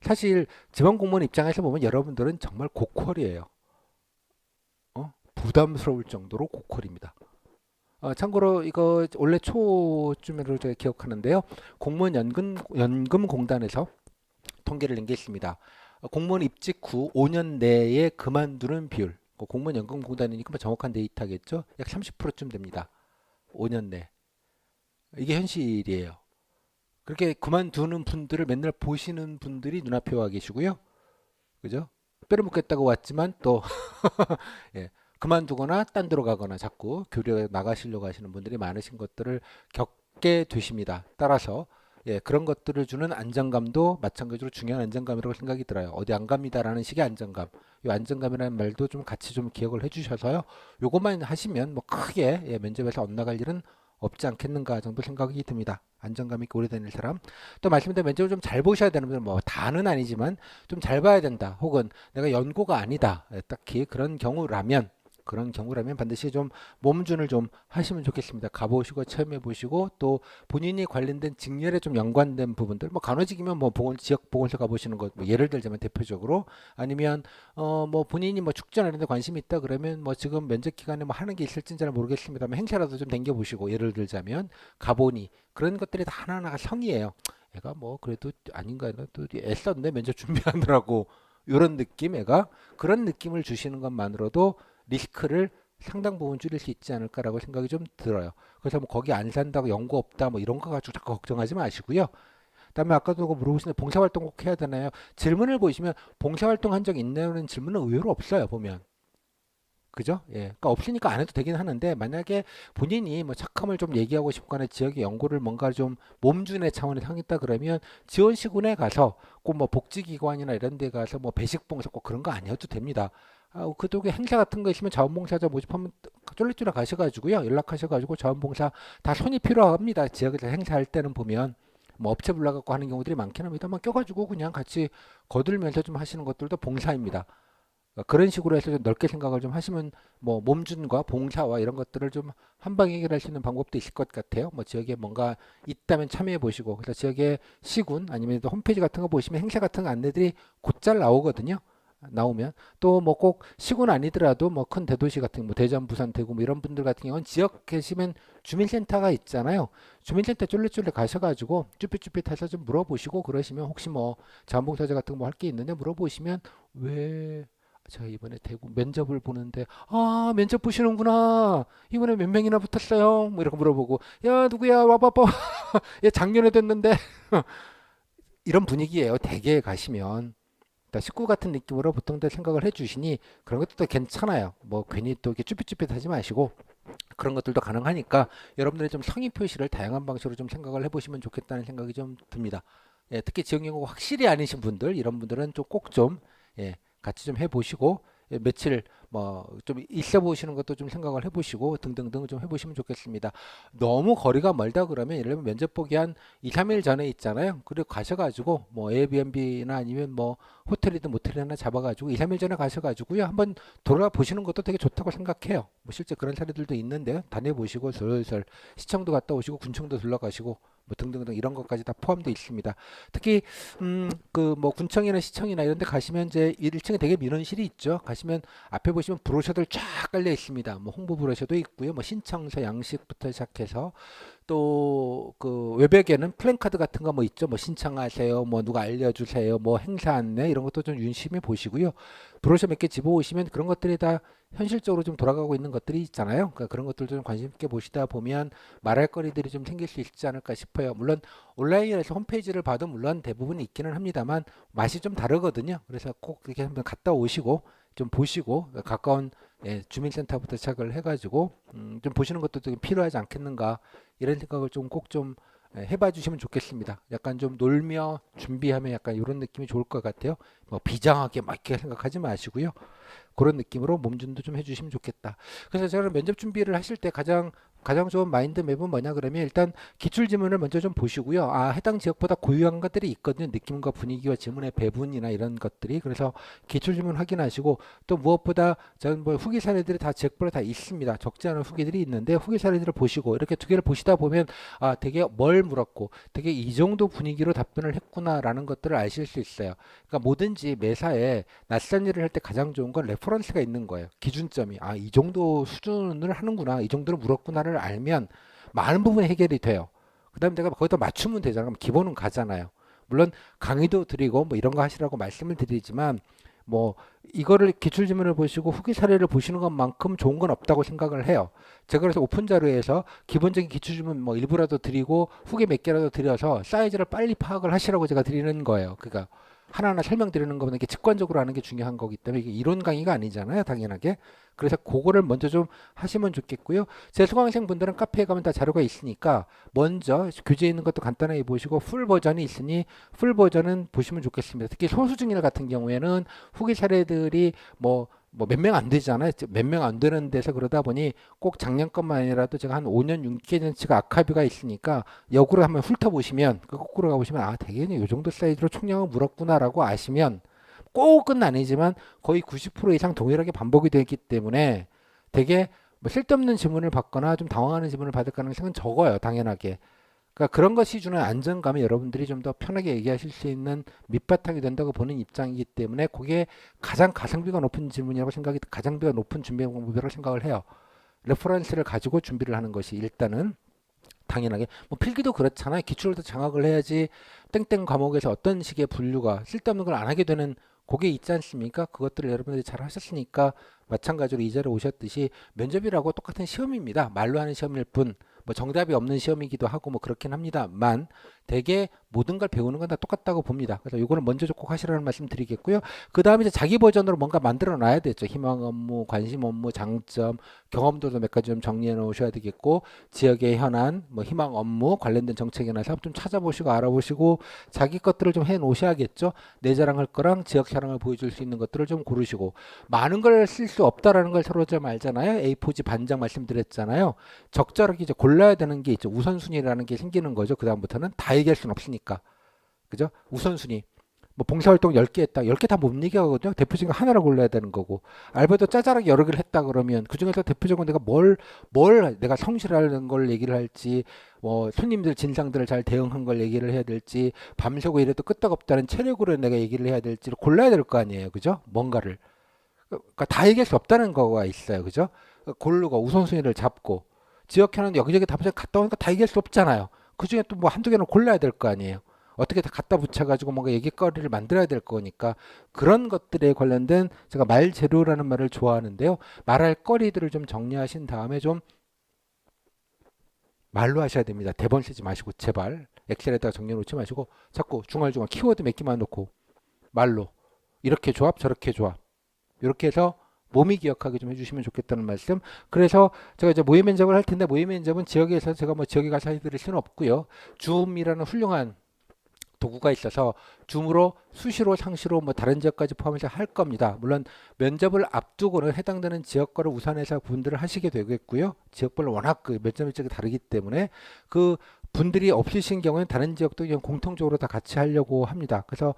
사실 지방 공무원 입장에서 보면 여러분들은 정말 고퀄이에요. 부담스러울 정도로 고퀄입니다. 참고로 이거 원래 초쯤으로 제가 기억하는데요. 공무원 연금공단에서 통계를 낸 게 있습니다. 공무원 입직 후 5년 내에 그만두는 비율. 공무원 연금공단이니까 뭐 정확한 데이터겠죠. 약 30%쯤 됩니다. 5년 내. 이게 현실이에요. 그렇게 그만두는 분들을 맨날 보시는 분들이 눈앞에 와 계시고요. 그죠? 뼈를 묻겠다고 왔지만 또 예, 그만두거나 딴 데로 가거나 자꾸 교류에 나가시려고 하시는 분들이 많으신 것들을 겪게 되십니다. 따라서 예, 그런 것들을 주는 안정감도 마찬가지로 중요한 안정감이라고 생각이 들어요. 어디 안 갑니다라는 식의 안정감. 이 안정감이라는 말도 좀 같이 좀 기억을 해주셔서요. 요것만 하시면 뭐 크게 예, 면접에서 엇나갈 일은 없지 않겠는가 정도 생각이 듭니다. 안정감 있게 오래 다닐 사람. 또 말씀드린 면접을 좀 잘 보셔야 되는 분들 뭐 다는 아니지만 좀 잘 봐야 된다. 혹은 내가 연고가 아니다. 딱히 그런 경우라면 반드시 좀 몸준을 좀 하시면 좋겠습니다. 가보시고 체험해 보시고 또 본인이 관련된 직렬에 좀 연관된 부분들 뭐 간호직이면 뭐 지역 보건소 가보시는 것뭐 예를 들자면 대표적으로 아니면 뭐 본인이 뭐 축전 이런 데 관심이 있다 그러면 뭐 지금 면접 기간에 뭐 하는 게 있을지는 잘 모르겠습니다만 행사라도 좀 댕겨 보시고 예를 들자면 가보니 그런 것들이 다 하나하나가 성이에요. 애가 뭐 그래도 아닌가 또 애썼네 면접 준비하느라고 요런 느낌 애가 그런 느낌을 주시는 것만으로도 리스크를 상당 부분 줄일 수 있지 않을까라고 생각이 좀 들어요. 그래서 뭐 거기 안 산다고 연구 없다 뭐 이런 거 가지고 자꾸 걱정하지 마시고요. 그다음에 아까도 물어보시는데 봉사활동 꼭 해야 되나요? 질문을 보시면 봉사활동 한 적 있냐는 질문은 의외로 없어요 보면. 그죠? 예. 그러니까 없으니까 안 해도 되긴 하는데 만약에 본인이 뭐 착함을 좀 얘기하고 싶거나 지역의 연구를 뭔가 좀 몸준의 차원에서 하겠다 그러면 지원시군에 가서 꼭 뭐 복지기관이나 이런 데 가서 뭐 배식봉사 꼭 그런 거 아니어도 됩니다. 그쪽에 행사 같은 거 있으면 자원봉사자 모집하면 쫄래쫄래 가셔가지고요. 연락하셔가지고 자원봉사 다 손이 필요합니다. 지역에서 행사할 때는 보면 뭐 업체 불러갖고 하는 경우들이 많긴 합니다만 껴가지고 그냥 같이 거들면서 좀 하시는 것들도 봉사입니다. 그런 식으로 해서 좀 넓게 생각을 좀 하시면 뭐 몸준과 봉사와 이런 것들을 좀 한 방에 해결할 수 있는 방법도 있을 것 같아요. 뭐 지역에 뭔가 있다면 참여해 보시고 그래서 지역의 시군 아니면 또 홈페이지 같은 거 보시면 행사 같은 안내들이 곧잘 나오거든요. 나오면 또 뭐 꼭 시군 아니더라도 뭐 큰 대도시 같은 뭐 대전, 부산, 대구 뭐 이런 분들 같은 경우는 지역 계시면 주민센터가 있잖아요. 주민센터 쫄래쫄래 가셔가지고 쭈삣쭈삣 해서 좀 물어보시고 그러시면 혹시 뭐 자원봉사자 같은 거 뭐 할 게 있는데 물어보시면 왜 제가 이번에 대구 면접을 보는데 면접 보시는구나 이번에 몇 명이나 붙었어요 뭐 이렇게 물어보고 야 누구야 와봐봐 얘 작년에 됐는데 이런 분위기예요 대개에 가시면 식구 같은 느낌으로 보통들 생각을 해주시니 그런 것도 괜찮아요 뭐 괜히 또 이렇게 쭈삣쭈삣 하지 마시고 그런 것들도 가능하니까 여러분들이 좀 성의 표시를 다양한 방식으로 좀 생각을 해보시면 좋겠다는 생각이 좀 듭니다. 예, 특히 지역 연구가 확실히 아니신 분들 이런 분들은 좀 꼭 좀 예, 같이 좀 해보시고 예, 며칠 뭐 뭐 좀 있어 보시는 것도 좀 생각을 해보시고 등등등 좀 해보시면 좋겠습니다. 너무 거리가 멀다 그러면 예를 들면 면접 보기 한 2, 3일 전에 있잖아요. 그리고 가셔가지고 뭐 에어비앤비나 아니면 뭐 호텔이든 모텔 하나 잡아가지고 2, 3일 전에 가셔가지고요. 한번 돌아보시는 것도 되게 좋다고 생각해요. 뭐 실제 그런 사례들도 있는데요. 다녀보시고 슬슬 시청도 갔다 오시고 군청도 둘러가시고 뭐 등등등 이런 것까지 다 포함되어 있습니다. 특히 그 뭐 군청이나 시청이나 이런 데 가시면 이제 1층에 되게 민원실이 있죠. 가시면 앞에 보시면 브로셔들 쫙 깔려 있습니다. 뭐 홍보 브로셔도 있고요. 뭐 신청서 양식부터 시작해서 또 그 외벽에는 플랜카드 같은 거 뭐 있죠. 뭐 신청하세요. 뭐 누가 알려주세요. 뭐 행사 안내 이런 것도 좀 유심히 보시고요. 브로셔 몇 개 집어오시면 그런 것들이 다 현실적으로 좀 돌아가고 있는 것들이 있잖아요. 그러니까 그런 것들도 좀 관심 있게 보시다 보면 말할 거리들이 좀 생길 수 있지 않을까 싶어요. 물론 온라인에서 홈페이지를 봐도 물론 대부분 있기는 합니다만 맛이 좀 다르거든요. 그래서 꼭 이렇게 한번 갔다 오시고 좀 보시고 가까운 주민센터부터 시작을 해가지고 좀 보시는 것도 되게 필요하지 않겠는가 이런 생각을 좀 꼭 좀 해봐 주시면 좋겠습니다. 약간 좀 놀며 준비하면 약간 이런 느낌이 좋을 것 같아요. 뭐 비장하게 막 이렇게 생각하지 마시고요. 그런 느낌으로 몸준도 좀 해주시면 좋겠다. 그래서 저는 면접 준비를 하실 때 가장 좋은 마인드 맵은 뭐냐 그러면 일단 기출 지문을 먼저 좀 보시고요. 아, 해당 지역보다 고유한 것들이 있거든요. 느낌과 분위기와 지문의 배분이나 이런 것들이. 그래서 기출 지문 확인하시고 또 무엇보다 저는 뭐 후기 사례들이 다 지역별로 다 있습니다. 적지 않은 후기들이 있는데 후기 사례들을 보시고 이렇게 두 개를 보시다 보면 아, 되게 뭘 물었고 되게 이 정도 분위기로 답변을 했구나라는 것들을 아실 수 있어요. 그러니까 뭐든지 매사에 낯선 일을 할 때 가장 좋은 건 레퍼런스가 있는 거예요. 기준점이 아, 이 정도 수준을 하는구나, 이 정도로 물었구나를 알면 많은 부분이 해결이 돼요. 그다음에 내가 거기다 맞추면 되잖아. 그럼 기본은 가잖아요. 물론 강의도 드리고 뭐 이런 거 하시라고 말씀을 드리지만 뭐 이거를 기출 지문을 보시고 후기 사례를 보시는 것만큼 좋은 건 없다고 생각을 해요. 제가 그래서 오픈 자료에서 기본적인 기출 지문 뭐 일부라도 드리고 후기 몇 개라도 드려서 사이즈를 빨리 파악을 하시라고 제가 드리는 거예요. 그러니까 하나하나 설명드리는 것보다 이게 직관적으로 하는 게 중요한 거기 때문에 이게 이론 강의가 아니잖아요, 당연하게. 그래서 그거를 먼저 좀 하시면 좋겠고요. 제 수강생 분들은 카페에 가면 다 자료가 있으니까 먼저 교재에 있는 것도 간단하게 보시고 풀 버전이 있으니 풀 버전은 보시면 좋겠습니다. 특히 소수증일 같은 경우에는 후기 사례들이 뭐 몇 명 안 되잖아요. 몇 명 안 되는 데서 그러다 보니 꼭 작년 것만 아니라도 제가 한 5년, 6개년치가 아카이브가 있으니까 역으로 한번 훑어보시면 거꾸로 가보시면 아, 대개는 이 정도 사이즈로 총량을 물었구나라고 아시면 꼭은 아니지만 거의 90% 이상 동일하게 반복이 되기 때문에 되게 뭐 쓸데없는 질문을 받거나 좀 당황하는 질문을 받을 가능성은 적어요. 당연하게. 그러니까 그런 것이 주는 안정감이 여러분들이 좀 더 편하게 얘기하실 수 있는 밑바탕이 된다고 보는 입장이기 때문에 그게 가장 가성비가 높은 질문이라고 생각이 가성비가 높은 준비 방법이라고 생각을 해요. 레퍼런스를 가지고 준비를 하는 것이 일단은 당연하게 뭐 필기도 그렇잖아요. 기출도 장악을 해야지 땡땡 과목에서 어떤 식의 분류가 쓸데없는 걸 안 하게 되는 그게 있지 않습니까? 그것들을 여러분들이 잘 하셨으니까 마찬가지로 이 자리에 오셨듯이 면접이라고 똑같은 시험입니다. 말로 하는 시험일 뿐 뭐 정답이 없는 시험이기도 하고 뭐 그렇긴 합니다만 되게 모든 걸 배우는 건 다 똑같다고 봅니다. 그래서 이거는 먼저 꼭 하시라는 말씀 드리겠고요. 그 다음에 이제 자기 버전으로 뭔가 만들어 놔야 되죠. 희망 업무, 관심 업무, 장점, 경험도도 몇 가지 좀 정리해 놓으셔야 되겠고 지역의 현안, 뭐 희망 업무 관련된 정책이나 사업 좀 찾아보시고 알아보시고 자기 것들을 좀 해 놓으셔야겠죠. 내 자랑할 거랑 지역 자랑을 보여줄 수 있는 것들을 좀 고르시고 많은 걸 쓸 수 없다라는 걸 서로 좀 알잖아요. A4지 반장 말씀드렸잖아요. 적절하게 이제 골라야 되는 게 있죠. 우선순위라는 게 생기는 거죠. 그 다음부터는 다 얘기할 수는 없으니까. 그죠? 우선순위. 뭐 봉사활동 10개 했다. 10개 다 못 얘기하거든요. 대표적인 거 하나를 골라야 되는 거고. 알바도 짜잘하게 여러 개를 했다 그러면 그중에서 대표적으로 내가 뭘 내가 성실하는 걸 얘기를 할지 뭐 손님들 진상들을 잘 대응한 걸 얘기를 해야 될지 밤새고 이래도 끄떡없다는 체력으로 내가 얘기를 해야 될지를 골라야 될 거 아니에요. 그죠? 뭔가를. 그러니까 다 얘기할 수 없다는 거가 있어요. 그죠? 고르고 우선순위를 잡고 지역회는 여기저기 다 갔다 오니까 다 얘기할 수 없잖아요. 그중에 또 뭐 한두 개는 골라야 될 거 아니에요. 어떻게 다 갖다 붙여가지고 뭔가 얘기거리를 만들어야 될 거니까 그런 것들에 관련된 제가 말 재료라는 말을 좋아하는데요. 말할 거리들을 좀 정리하신 다음에 좀 말로 하셔야 됩니다. 대본 쓰지 마시고 제발 엑셀에다가 정리해 놓지 마시고 자꾸 중얼중얼 키워드 몇 개만 놓고 말로 이렇게 조합 저렇게 조합 이렇게 해서 몸이 기억하게 좀 해주시면 좋겠다는 말씀. 그래서 제가 이제 모의 면접을 할 텐데 모의 면접은 지역에서 제가 뭐 지역에 가서 해드릴 수는 없고요. 줌이라는 훌륭한 도구가 있어서 줌으로 수시로 상시로 뭐 다른 지역까지 포함해서 할 겁니다. 물론 면접을 앞두고는 해당되는 지역과를 우선해서 분들을 하시게 되겠고요. 지역별로 워낙 그 면접 일정이 다르기 때문에 그 분들이 없으신 경우에는 다른 지역도 그냥 공통적으로 다 같이 하려고 합니다. 그래서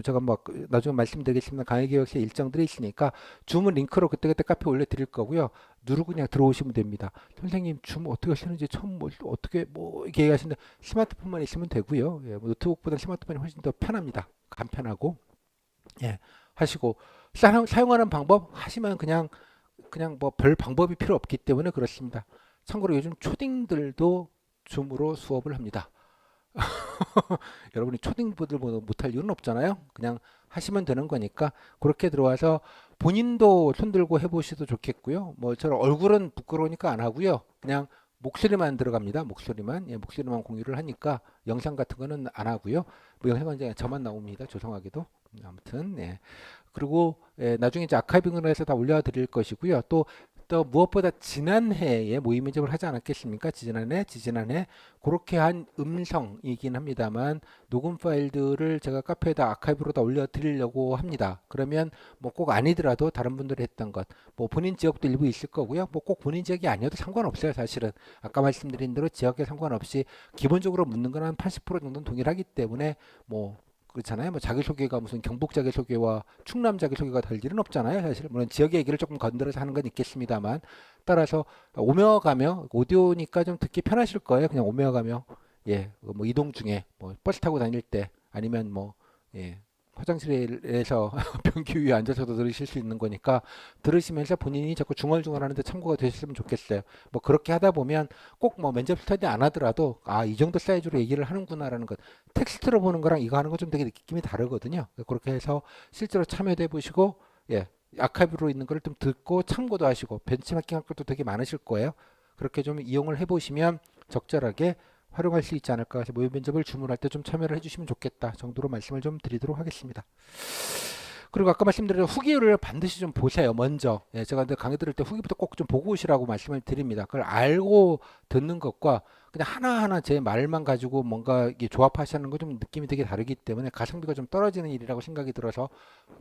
제가 뭐 나중에 말씀드리겠습니다. 강의계획서 일정들이 있으니까 줌은 링크로 그때그때 카페에 올려드릴 거고요. 누르고 그냥 들어오시면 됩니다. 선생님 줌 어떻게 하시는지 처음 뭐 어떻게 뭐 이렇게 얘기하시는데 스마트폰만 있으면 되고요. 예, 뭐 노트북보다 스마트폰이 훨씬 더 편합니다. 간편하고 예, 하시고 사용하는 방법 하시면 그냥 뭐 별 방법이 필요 없기 때문에 그렇습니다. 참고로 요즘 초딩들도 줌으로 수업을 합니다. 여러분이 초딩부들 못할 이유는 없잖아요. 그냥 하시면 되는 거니까 그렇게 들어와서 본인도 손들고 해보셔도 좋겠고요. 뭐 저는 얼굴은 부끄러우니까 안 하고요. 그냥 목소리만 들어갑니다. 목소리만. 예, 목소리만 공유를 하니까 영상 같은 거는 안 하고요. 뭐 영상은 이제 저만 나옵니다. 죄송하게도. 아무튼 예. 그리고 예, 나중에 이제 아카이빙을 해서 다 올려드릴 것이고요. 또 무엇보다 지난해에 모의 면접을 하지 않았겠습니까? 지지난해 그렇게 한 음성이긴 합니다만 녹음 파일들을 제가 카페에다 아카이브로 다 올려드리려고 합니다. 그러면 뭐 꼭 아니더라도 다른 분들이 했던 것, 뭐 본인 지역도 일부 있을 거고요. 뭐 꼭 본인 지역이 아니어도 상관없어요. 사실은 아까 말씀드린 대로 지역에 상관없이 기본적으로 묻는 건 한 80% 정도는 동일하기 때문에 뭐 그렇잖아요. 뭐 자기소개가 무슨 경북 자기소개와 충남 자기소개가 될 일은 없잖아요. 사실 물론 지역 얘기를 조금 건드려서 하는 건 있겠습니다만 따라서 오며 가며 오디오니까 좀 듣기 편하실 거예요. 그냥 오며 가며 예, 뭐 이동 중에 뭐 버스 타고 다닐 때 아니면 뭐 예, 화장실에서 변기 위에 앉아서도 들으실 수 있는 거니까 들으시면서 본인이 자꾸 중얼중얼하는데 참고가 되셨으면 좋겠어요. 뭐 그렇게 하다 보면 꼭 뭐 면접 스터디 안 하더라도 아, 이 정도 사이즈로 얘기를 하는구나라는 것 텍스트로 보는 거랑 이거 하는 거 좀 되게 느낌이 다르거든요. 그렇게 해서 실제로 참여도 해보시고 예, 아카이브로 있는 거를 좀 듣고 참고도 하시고 벤치마킹 할 것도 되게 많으실 거예요. 그렇게 좀 이용을 해보시면 적절하게 활용할 수 있지 않을까 해서 모의 면접을 주문할 때 좀 참여를 해주시면 좋겠다 정도로 말씀을 좀 드리도록 하겠습니다. 그리고 아까 말씀드린 후기를 반드시 좀 보세요. 먼저 예, 제가 강의 들을 때 후기부터 꼭 좀 보고 오시라고 말씀을 드립니다. 그걸 알고 듣는 것과 그냥 하나하나 제 말만 가지고 뭔가 이게 조합하시는 거 좀 느낌이 되게 다르기 때문에 가성비가 좀 떨어지는 일이라고 생각이 들어서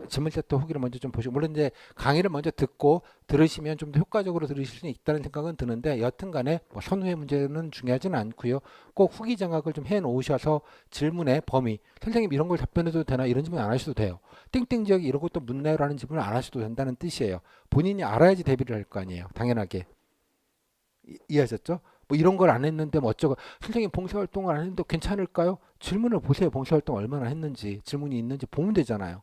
질문 세트 후기를 먼저 좀 보시고 물론 이제 강의를 먼저 듣고 들으시면 좀 더 효과적으로 들으실 수 있다는 생각은 드는데 여튼간에 뭐 선후의 문제는 중요하지는 않고요. 꼭 후기 장악을 좀 해놓으셔서 질문의 범위 선생님 이런 걸 답변해도 되나 이런 질문 안 하셔도 돼요. 땡땡 지역이 이런 것도 묻나요라는 질문을 안 하셔도 된다는 뜻이에요. 본인이 알아야지 대비를 할 거 아니에요. 당연하게. 이해하셨죠? 뭐 이런 걸 안 했는데 뭐 어쩌고 선생님 봉사활동을 안 했는데 괜찮을까요? 질문을 보세요. 봉사활동 얼마나 했는지 질문이 있는지 보면 되잖아요.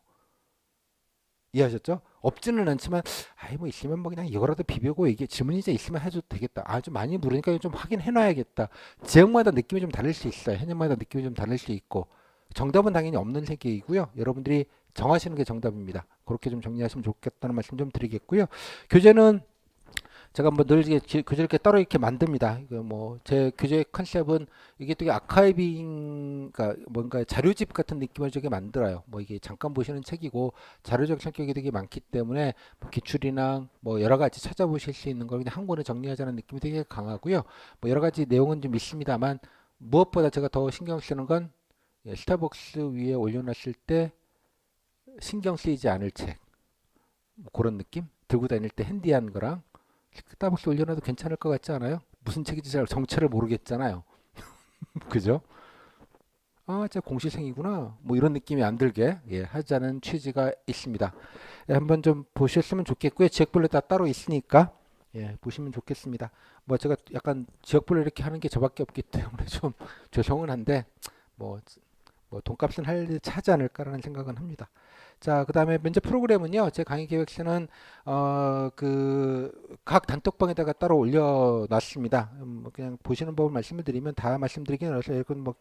이해하셨죠? 없지는 않지만 아이 뭐 있으면 뭐 그냥 이거라도 비벼고 이게 질문이 이제 있으면 해도 되겠다. 아 좀 많이 물으니까 좀 확인해 놔야겠다. 지역마다 느낌이 좀 다를 수 있어요. 해년마다 느낌이 좀 다를 수 있고 정답은 당연히 없는 세계이고요. 여러분들이 정하시는 게 정답입니다. 그렇게 좀 정리하시면 좋겠다는 말씀 좀 드리겠고요. 교재는 제가 뭐 늘 교재를 이렇게 따로 이렇게 만듭니다. 이거 뭐 제 교재 컨셉은 이게 되게 아카이빙, 그러니까 뭔가 자료집 같은 느낌을 주게 만들어요. 뭐 이게 잠깐 보시는 책이고 자료적 성격이 되게 많기 때문에 뭐 기출이나 뭐 여러 가지 찾아보실 수 있는 걸 그냥 한 권에 정리하자는 느낌이 되게 강하고요. 뭐 여러 가지 내용은 좀 있습니다만 무엇보다 제가 더 신경 쓰는 건 예, 스타벅스 위에 올려놨을 때 신경 쓰이지 않을 책. 뭐 그런 느낌? 들고 다닐 때 핸디한 거랑 스타벅스 올려놔도 괜찮을 것 같지 않아요? 무슨 책인지 잘 정체를 모르겠잖아요. 그죠? 아, 진짜 공시생이구나. 뭐 이런 느낌이 안 들게 예, 하자는 취지가 있습니다. 예, 한번 좀 보셨으면 좋겠고요. 지역별로 다 따로 있으니까 예, 보시면 좋겠습니다. 뭐 제가 약간 지역별로 이렇게 하는 게 저밖에 없기 때문에 좀 죄송은 한데 뭐, 뭐 돈값은 하지 않을까라는 생각은 합니다. 자, 그다음에 면접 프로그램은요. 제 강의 계획서는 그 각 단톡방에다가 따로 올려놨습니다. 뭐 그냥 보시는 법을 말씀을 드리면 다 말씀드리긴 어려서 이건 뭐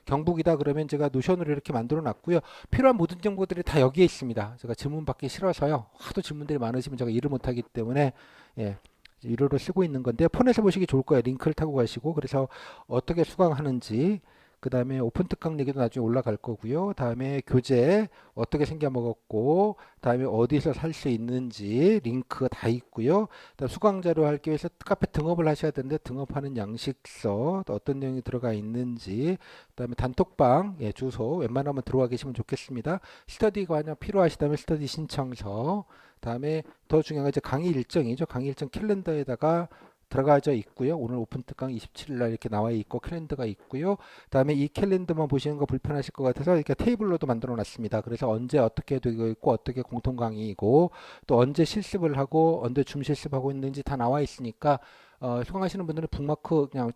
경북이다 그러면 제가 노션으로 이렇게 만들어 놨고요. 필요한 모든 정보들이 다 여기에 있습니다. 제가 질문 받기 싫어서요. 하도 질문들이 많으시면 제가 일을 못 하기 때문에 예. 유료로 쓰고 있는 건데 폰에서 보시기 좋을 거예요. 링크를 타고 가시고 그래서 어떻게 수강하는지 그 다음에 오픈 특강 얘기도 나중에 올라갈 거고요. 다음에 교재 어떻게 생겨 먹었고, 다음에 어디서 살 수 있는지 링크가 다 있고요. 그다음 수강 자료 하기 위해서 카페 등업을 하셔야 되는데 등업하는 양식서 또 어떤 내용이 들어가 있는지, 그다음에 단톡방 예, 주소 웬만하면 들어와 계시면 좋겠습니다. 스터디 관련 필요하시다면 스터디 신청서, 다음에 더 중요한 건 이제 강의 일정이죠. 강의 일정 캘린더에다가 들어가져 있고요. 오늘 오픈 특강 27일 날 이렇게 나와 있고 캘린더가 있고요. 그다음에 이 캘린더만 보시는 거 불편하실 것 같아서 이렇게 테이블로도 만들어 놨습니다. 그래서 언제 어떻게 되고 있고 어떻게 공통 강의이고 또 언제 실습을 하고 언제 줌 실습하고 있는지 다 나와 있으니까 수강하시는 분들은 북마크 그냥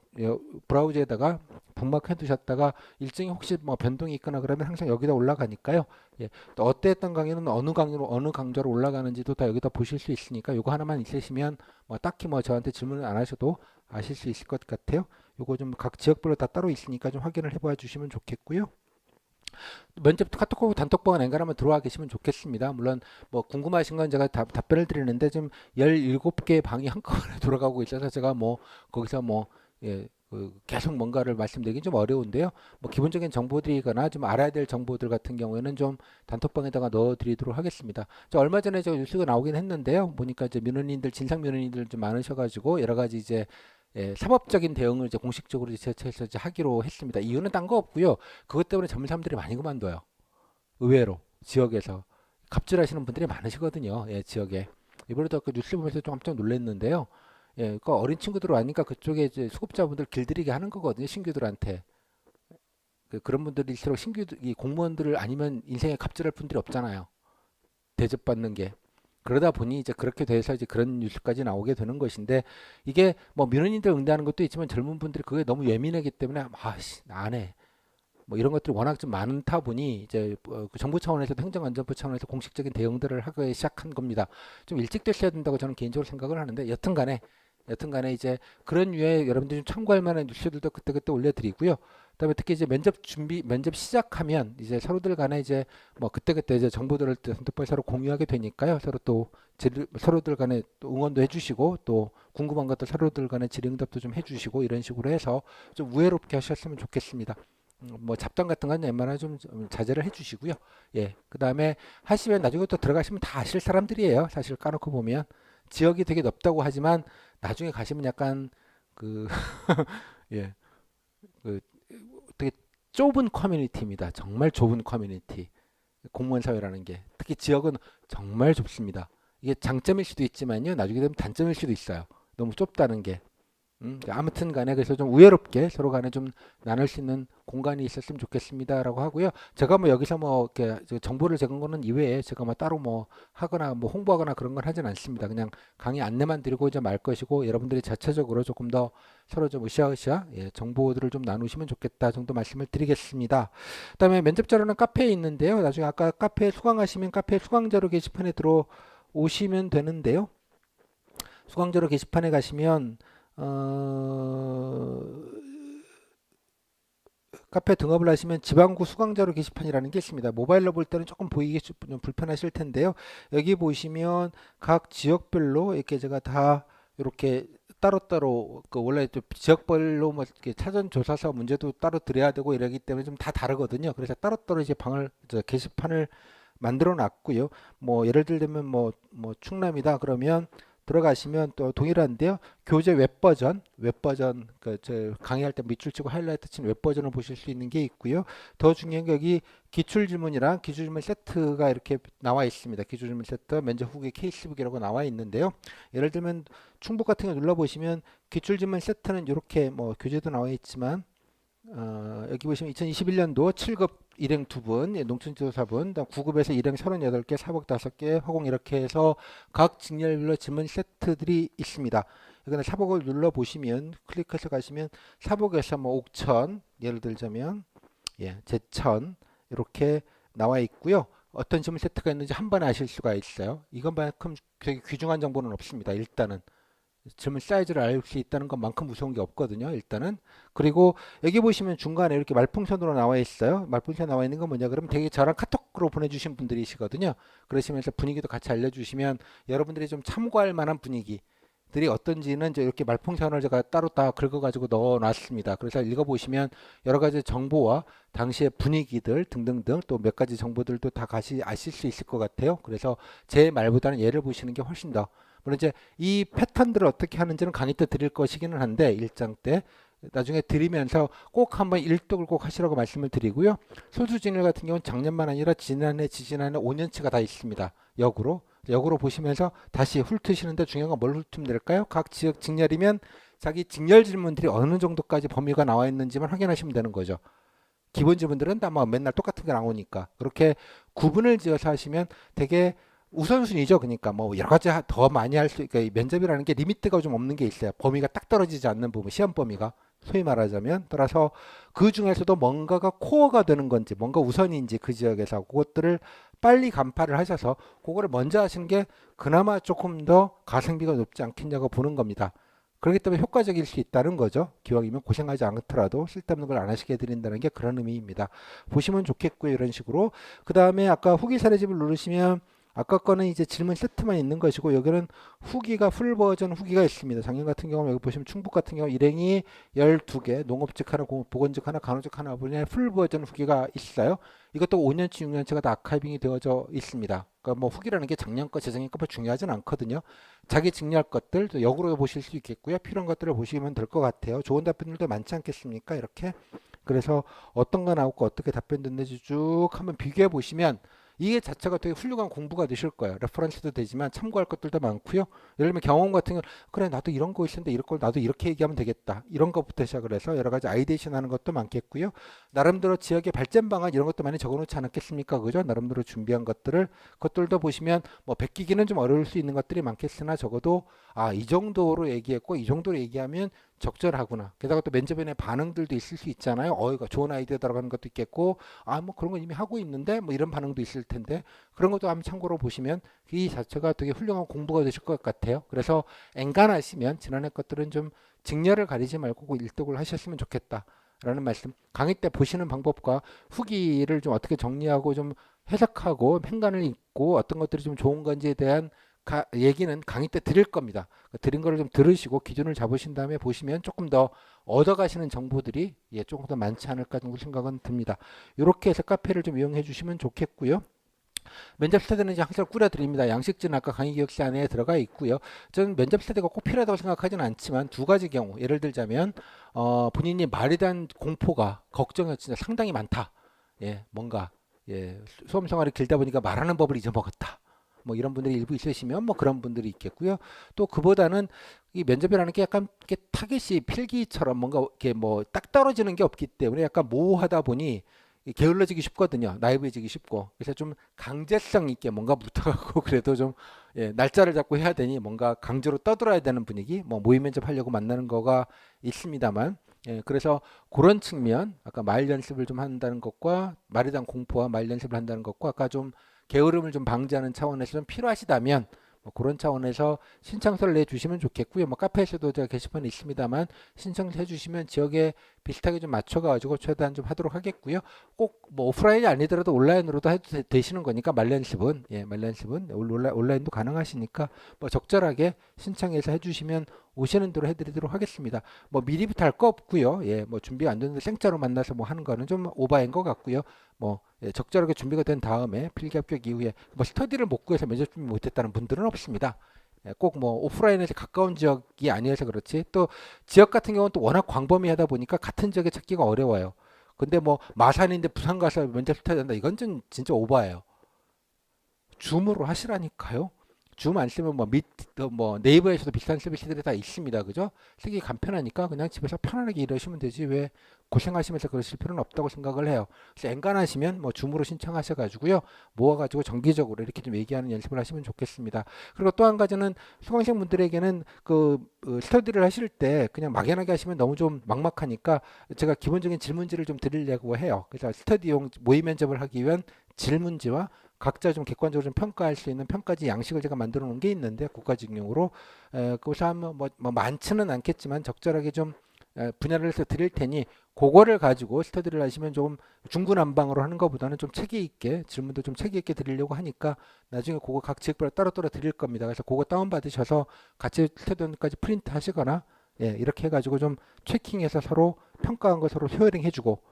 브라우저에다가 북마크 해두셨다가 일정이 혹시 뭐 변동이 있거나 그러면 항상 여기다 올라가니까요. 예, 또 어땠던 강의는 어느 강의로 어느 강좌로 올라가는지도 다 여기다 보실 수 있으니까 요거 하나만 있으시면 뭐 딱히 뭐 저한테 질문을 안 하셔도 아실 수 있을 것 같아요. 요거 좀 각 지역별로 다 따로 있으니까 좀 확인을 해봐 주시면 좋겠고요. 면접 카톡하고 단톡방은 엔간하면 들어와 계시면 좋겠습니다. 물론 뭐 궁금하신 건 제가 답변을 드리는데 지금 17개 방이 한꺼번에 돌아가고 있어서 제가 뭐 거기서 뭐 예, 계속 뭔가를 말씀드리긴 좀 어려운데요. 뭐 기본적인 정보들이거나 좀 알아야 될 정보들 같은 경우에는 좀 단톡방에다가 넣어드리도록 하겠습니다. 저 얼마 전에 저 뉴스가 나오긴 했는데요. 보니까 이제 민원인들 진상 민원인들 좀 많으셔가지고 여러 가지 이제 예, 사법적인 대응을 이제 공식적으로 제처해서 이제 하기로 했습니다. 이유는 딴 거 없고요. 그것 때문에 젊은 사람들이 많이 그만둬요. 의외로 지역에서 갑질하시는 분들이 많으시거든요. 예, 지역에. 이번에도 그 뉴스 보면서 좀 깜짝 놀랐는데요. 예, 그러니까 어린 친구들 아니까 그쪽에 이제 수급자분들 길들이게 하는 거거든요. 신규들한테. 그런 분들일수록 신규 이 공무원들을 아니면 인생에 갑질할 분들이 없잖아요. 대접받는 게. 그러다 보니 이제 그렇게 돼서 이제 그런 뉴스까지 나오게 되는 것인데 이게 뭐 민원인들 응대하는 것도 있지만 젊은 분들이 그게 너무 예민하기 때문에 아씨 안 해. 뭐 이런 것들이 워낙 좀 많다 보니 이제 그 정부 차원에서도 행정안전부 차원에서 공식적인 대응들을 하기 시작한 겁니다. 좀 일찍 됐어야 된다고 저는 개인적으로 생각을 하는데 여튼간에 이제 그런 류의 여러분들이 좀 참고할 만한 뉴스들도 그때그때 올려드리고요. 그다음에 특히 이제 면접 시작하면 이제 서로들 간에 이제 뭐 그때그때 이제 정보들을 핸드폰 서로 공유하게 되니까요. 서로 또 서로들 간에 또 응원도 해주시고 또 궁금한 것들 서로들 간에 질의응답도 좀 해주시고 이런 식으로 해서 좀 우애롭게 하셨으면 좋겠습니다. 뭐 잡담 같은 건 웬만하면 좀 자제를 해주시고요. 예, 그 다음에 하시면 나중에 또 들어가시면 다 아실 사람들이에요. 사실 까놓고 보면 지역이 되게 넓다고 하지만 나중에 가시면 약간 그 예, 그 되게 좁은 커뮤니티입니다. 정말 좁은 커뮤니티. 공무원 사회라는 게 특히 지역은 정말 좁습니다. 이게 장점일 수도 있지만요. 나중에 되면 단점일 수도 있어요. 너무 좁다는 게. 아무튼 간에 그래서 좀 우애롭게 서로 간에 좀 나눌 수 있는 공간이 있었으면 좋겠습니다라고 하고요. 제가 뭐 여기서 뭐 이렇게 정보를 제공하는 거는 이외에 제가 뭐 따로 뭐 하거나 뭐 홍보하거나 그런 건 하진 않습니다. 그냥 강의 안내만 드리고 이제 말 것이고 여러분들이 자체적으로 조금 더 서로 좀 으쌰으쌰 예, 정보들을 좀 나누시면 좋겠다 정도 말씀을 드리겠습니다. 그다음에 면접 자료는 카페에 있는데요. 나중에 아까 카페 수강하시면 카페 수강자료 게시판에 들어오시면 되는데요. 수강자료 게시판에 가시면 어, 카페 등업을 하시면 지방구 수강자료 게시판이라는 게 있습니다. 모바일로 볼 때는 조금 보이기 좀 불편하실 텐데요. 여기 보시면 각 지역별로 이렇게 제가 다 이렇게 따로따로 그 원래 좀 지역별로 뭐 이렇게 사전 조사서 문제도 따로 드려야 되고 이러기 때문에 좀 다 다르거든요. 그래서 따로따로 이제 게시판을 만들어 놨고요. 뭐 예를 들면 뭐 충남이다 그러면 들어가시면 또 동일한데요. 교재 웹버전 그저 강의할 때 밑줄 치고 하이라이트 친 웹버전을 보실 수 있는 게 있고요. 더 중요한 게 여기 기출질문이랑 기출질문 세트가 이렇게 나와 있습니다. 기출질문 세트, 면접 후기 케이스북이라고 나와 있는데요. 예를 들면 충북 같은 거 눌러보시면 기출질문 세트는 이렇게 뭐 교재도 나와 있지만 여기 보시면 2021년도 7급 일행 2분, 농촌지도사분, 9급에서 일행 38개, 사복 5개, 허공 이렇게 해서 각 직렬별로 질문 세트들이 있습니다. 이거는 사복을 눌러보시면 클릭해서 가시면 사복에서 뭐 옥천, 예를 들자면 제천 이렇게 나와 있고요. 어떤 질문 세트가 있는지 한 번에 아실 수가 있어요. 이것만큼 되게 귀중한 정보는 없습니다. 일단은. 질문 사이즈를 알 수 있다는 것만큼 무서운 게 없거든요. 일단은. 그리고 여기 보시면 중간에 이렇게 말풍선으로 나와 있어요. 말풍선 나와 있는 건 뭐냐 그러면 되게 저랑 카톡으로 보내주신 분들이시거든요. 그러시면서 분위기도 같이 알려주시면 여러분들이 좀 참고할 만한 분위기 들이 어떤지는 이제 이렇게 말풍선을 제가 따로 다 긁어가지고 넣어놨습니다. 그래서 읽어보시면 여러 가지 정보와 당시의 분위기들 등등등 또 몇 가지 정보들도 다 같이 아실 수 있을 것 같아요. 그래서 제 말보다는 예를 보시는 게 훨씬 더 물론 이제 이 패턴들을 어떻게 하는지는 강의 때 드릴 것이기는 한데 1장 때 나중에 드리면서 꼭 한번 일독을 꼭 하시라고 말씀을 드리고요. 소수진일 같은 경우는 작년만 아니라 지난해, 지지난해 5년치가 다 있습니다. 역으로 보시면서 다시 훑으시는데 중요한 건 뭘 훑으면 될까요? 각 지역 직렬이면 자기 직렬 질문들이 어느 정도까지 범위가 나와 있는지만 확인하시면 되는 거죠. 기본 질문들은 다 뭐 맨날 똑같은 게 나오니까 그렇게 구분을 지어서 하시면 되게 우선순위죠. 그러니까 뭐 여러 가지 더 많이 할 수, 그러니까 면접이라는 게 리미트가 좀 없는 게 있어요. 범위가 딱 떨어지지 않는 부분, 시험 범위가 소위 말하자면 따라서 그 중에서도 뭔가가 코어가 되는 건지, 뭔가 우선인지 그 지역에서 그것들을 빨리 간파를 하셔서 그거를 먼저 하시는 게 그나마 조금 더 가성비가 높지 않겠냐고 보는 겁니다. 그렇기 때문에 효과적일 수 있다는 거죠. 기왕이면 고생하지 않더라도 쓸데없는 걸 안 하시게 해드린다는 게 그런 의미입니다. 보시면 좋겠고요. 이런 식으로. 그 다음에 아까 후기 사례집을 누르시면 아까 거는 이제 질문 세트만 있는 것이고 여기는 후기가 풀 버전 후기가 있습니다. 작년 같은 경우 여기 보시면 충북 같은 경우 일행이 12개, 농업직 하나, 보건직 하나, 간호직 하나 분의 풀 버전 후기가 있어요. 이것도 5년치, 6년치가 다 아카이빙이 되어져 있습니다. 그러니까 뭐 후기라는 게 작년 거, 재작년 거 중요하진 않거든요. 자기 직렬 것들 또 역으로 보실 수 있겠고요. 필요한 것들을 보시면 될 것 같아요. 좋은 답변들도 많지 않겠습니까? 이렇게. 그래서 어떤 거 나오고 어떻게 답변 됐는지 쭉 한번 비교해 보시면 이게 자체가 되게 훌륭한 공부가 되실 거예요. 레퍼런스도 되지만 참고할 것들도 많고요. 예를 들면 경험 같은 경우 그래 나도 이런 거 있었는데 이럴 걸 나도 이렇게 얘기하면 되겠다. 이런 것부터 시작을 해서 여러 가지 아이데이션 하는 것도 많겠고요. 나름대로 지역의 발전 방안 이런 것도 많이 적어놓지 않았겠습니까? 그죠? 나름대로 준비한 것들을 그것들도 보시면 뭐 베끼기는 좀 어려울 수 있는 것들이 많겠으나 적어도 아, 이 정도로 얘기했고 이 정도로 얘기하면 적절하구나. 게다가 또 면접에 반응들도 있을 수 있잖아요. 이거 좋은 아이디어 들어가는 것도 있겠고, 아, 뭐 그런 거 이미 하고 있는데, 뭐 이런 반응도 있을 텐데, 그런 것도 한번 참고로 보시면 이 자체가 되게 훌륭한 공부가 되실 것 같아요. 그래서 엔간하시면 지난해 것들은 좀 직렬을 가리지 말고 꼭 일독을 하셨으면 좋겠다. 라는 말씀. 강의 때 보시는 방법과 후기를 좀 어떻게 정리하고 좀 해석하고 행간을 읽고 어떤 것들이 좀 좋은 건지에 대한 얘기는 강의 때 드릴 겁니다. 드린 거를 좀 들으시고 기준을 잡으신 다음에 보시면 조금 더 얻어가시는 정보들이 조금 더 많지 않을까 정도 생각은 듭니다. 이렇게 해서 카페를 좀 이용해 주시면 좋겠고요. 면접 스터디는 이제 항상 꾸려드립니다. 양식지는 아까 강의 기억시 안에 들어가 있고요. 저는 면접 스터디가 꼭 필요하다고 생각하지는 않지만 두 가지 경우 예를 들자면 본인이 말에 대한 공포가 걱정이 진짜 상당히 많다. 뭔가 수험 생활이 길다 보니까 말하는 법을 잊어먹었다. 뭐 이런 분들이 일부 있으시면 뭐 그런 분들이 있겠고요. 또 그보다는 이 면접이라는 게 약간 이렇게 타겟이 필기처럼 뭔가 이렇게 뭐 딱 떨어지는 게 없기 때문에 약간 모호하다 보니 게을러지기 쉽거든요. 나이브해지기 쉽고. 그래서 좀 강제성 있게 뭔가 붙어가고 그래도 좀 날짜를 잡고 해야 되니 뭔가 강제로 떠들어야 되는 분위기. 뭐 모의 면접 하려고 만나는 거가 있습니다만. 그래서 그런 측면, 아까 말 연습을 좀 한다는 것과 말에 대한 공포와 말 연습을 한다는 것과 아까 좀 게으름을 좀 방지하는 차원에서 좀 필요하시다면 뭐 그런 차원에서 신청서를 내주시면 좋겠고요. 뭐 카페에서도 제가 게시판에 있습니다만 신청해 주시면 지역에 비슷하게 좀 맞춰가지고 최대한 좀 하도록 하겠고요. 꼭 뭐 오프라인이 아니더라도 온라인으로도 해도 되시는 거니까 말연습은 말연습은 온라인도 가능하시니까 뭐 적절하게 신청해서 해주시면 오시는 대로 해드리도록 하겠습니다. 뭐 미리부터 할 거 없고요. 뭐 준비 안 되는데 생짜로 만나서 뭐 하는 거는 좀 오바인 것 같고요. 뭐 적절하게 준비가 된 다음에 필기 합격 이후에 뭐 스터디를 못 구해서 면접 준비 못했다는 분들은 없습니다. 꼭 뭐 오프라인에서 가까운 지역이 아니어서 그렇지 또 지역 같은 경우는 또 워낙 광범위하다 보니까 같은 지역에 찾기가 어려워요. 근데 뭐 마산인데 부산 가서 면접 스터디 한다 이건 좀 진짜 오바예요. 줌으로 하시라니까요. 줌 안 쓰면 뭐 네이버에서도 비슷한 서비스들이 다 있습니다. 그죠? 쓰기 간편하니까 그냥 집에서 편안하게 일하시면 되지 왜 고생하시면서 그러실 필요는 없다고 생각을 해요. 그래서 엔간하시면 뭐 줌으로 신청하셔가지고요. 모아가지고 정기적으로 이렇게 좀 얘기하는 연습을 하시면 좋겠습니다. 그리고 또 한 가지는 수강생 분들에게는 스터디를 하실 때 그냥 막연하게 하시면 너무 좀 막막하니까 제가 기본적인 질문지를 좀 드리려고 해요. 그래서 스터디용 모의 면접을 하기 위한 질문지와 각자 좀 객관적으로 좀 평가할 수 있는 평가지 양식을 제가 만들어 놓은 게 있는데 국가직용으로 그것을 하면 뭐 많지는 않겠지만 적절하게 좀 분야를 해서 드릴 테니 그거를 가지고 스터디를 하시면 좀 중구난방으로 하는 것보다는 좀 체계 있게 질문도 좀 체계 있게 드리려고 하니까 나중에 그거 각 지역별로 따로따로 드릴 겁니다. 그래서 그거 다운 받으셔서 같이 스터디까지 프린트 하시거나 이렇게 해가지고 좀 체킹해서 서로 평가한 거 서로 쉐어링 해주고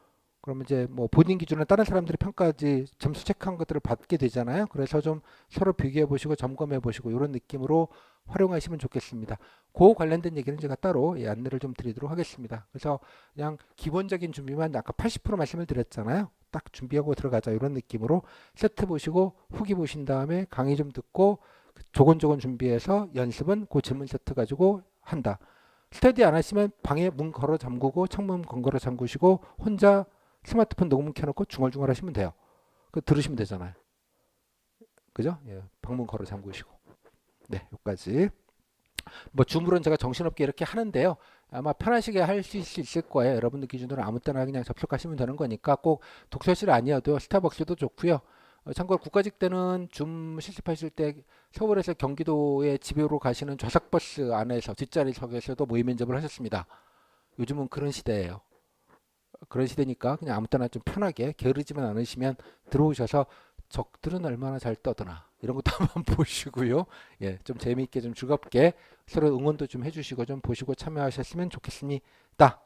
그러면 이제 뭐 본인 기준으로 다른 사람들이 평가지 점수 체크한 것들을 받게 되잖아요. 그래서 좀 서로 비교해 보시고 점검해 보시고 이런 느낌으로 활용하시면 좋겠습니다. 그 관련된 얘기는 제가 따로 안내를 좀 드리도록 하겠습니다. 그래서 그냥 기본적인 준비만 아까 80% 말씀을 드렸잖아요. 딱 준비하고 들어가자 이런 느낌으로 세트 보시고 후기 보신 다음에 강의 좀 듣고 조곤조곤 준비해서 연습은 그 질문 세트 가지고 한다. 스터디 안 하시면 방에 문 걸어 잠그고 창문 걸어 잠그시고 혼자 스마트폰 녹음 켜놓고 중얼중얼 하시면 돼요. 그 들으시면 되잖아요. 그죠? 방문 걸어 잠그시고. 네, 여기까지. 뭐 줌으로는 제가 정신없게 이렇게 하는데요. 아마 편하시게 할 수 있을 거예요. 여러분들 기준으로 아무 때나 그냥 접속하시면 되는 거니까 꼭 독서실 아니어도 스타벅스도 좋고요. 참고로 국가직 때는 줌 실습하실 때 서울에서 경기도에 집으로 가시는 좌석버스 안에서 뒷자리석에서도 모의 면접을 하셨습니다. 요즘은 그런 시대예요. 그런 시대니까 그냥 아무 때나 좀 편하게 게으르지만 않으시면 들어오셔서 적들은 얼마나 잘 떠드나 이런 것도 한번 보시고요. 좀 재미있게 좀 즐겁게 서로 응원도 좀 해주시고 좀 보시고 참여하셨으면 좋겠습니다.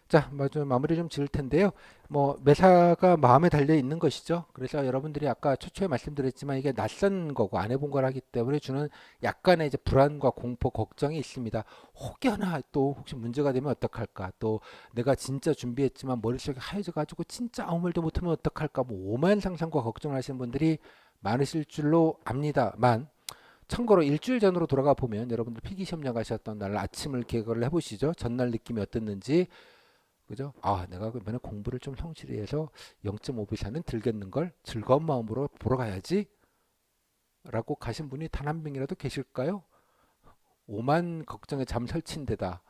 자, 좀 마무리 좀 지을 텐데요. 뭐 매사가 마음에 달려 있는 것이죠. 그래서 여러분들이 아까 초초에 말씀드렸지만 이게 낯선 거고 안 해본 거라기 때문에 주는 약간의 이제 불안과 공포, 걱정이 있습니다. 혹여나 또 혹시 문제가 되면 어떡할까? 또 내가 진짜 준비했지만 머릿속이 하얘져 가지고 진짜 아무 말도 못하면 어떡할까? 뭐 오만 상상과 걱정을 하시는 분들이 많으실 줄로 압니다만 참고로 일주일 전으로 돌아가 보면 여러분들 필기시험 나가셨던 날 아침을 계획을 해보시죠. 전날 느낌이 어땠는지 그죠? 아, 내가 그러면 공부를 좀 성실히 해서 0.5 이상은 들겠는 걸 즐거운 마음으로 보러 가야지 라고 가신 분이 단 한 명이라도 계실까요? 오만 걱정에 잠 설친 데다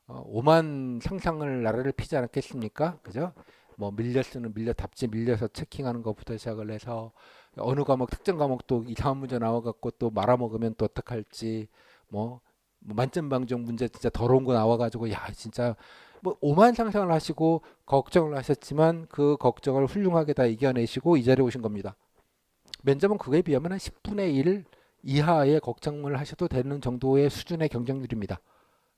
오만 상상을 나라를 피지 않았겠습니까? 그죠? 뭐 밀려 쓰는 밀려 답지 밀려서 체킹하는 것부터 시작을 해서 어느 과목 특정 과목도 이상한 문제 나와갖고 또 말아먹으면 또 어떡할지 뭐 만점 방정 문제 진짜 더러운 거 나와가지고 야 진짜 뭐 오만 상상을 하시고 걱정을 하셨지만 그 걱정을 훌륭하게 다 이겨내시고 이 자리에 오신 겁니다. 면접은 그거에 비하면 한 10분의 1 이하의 걱정을 하셔도 되는 정도의 수준의 경쟁률입니다.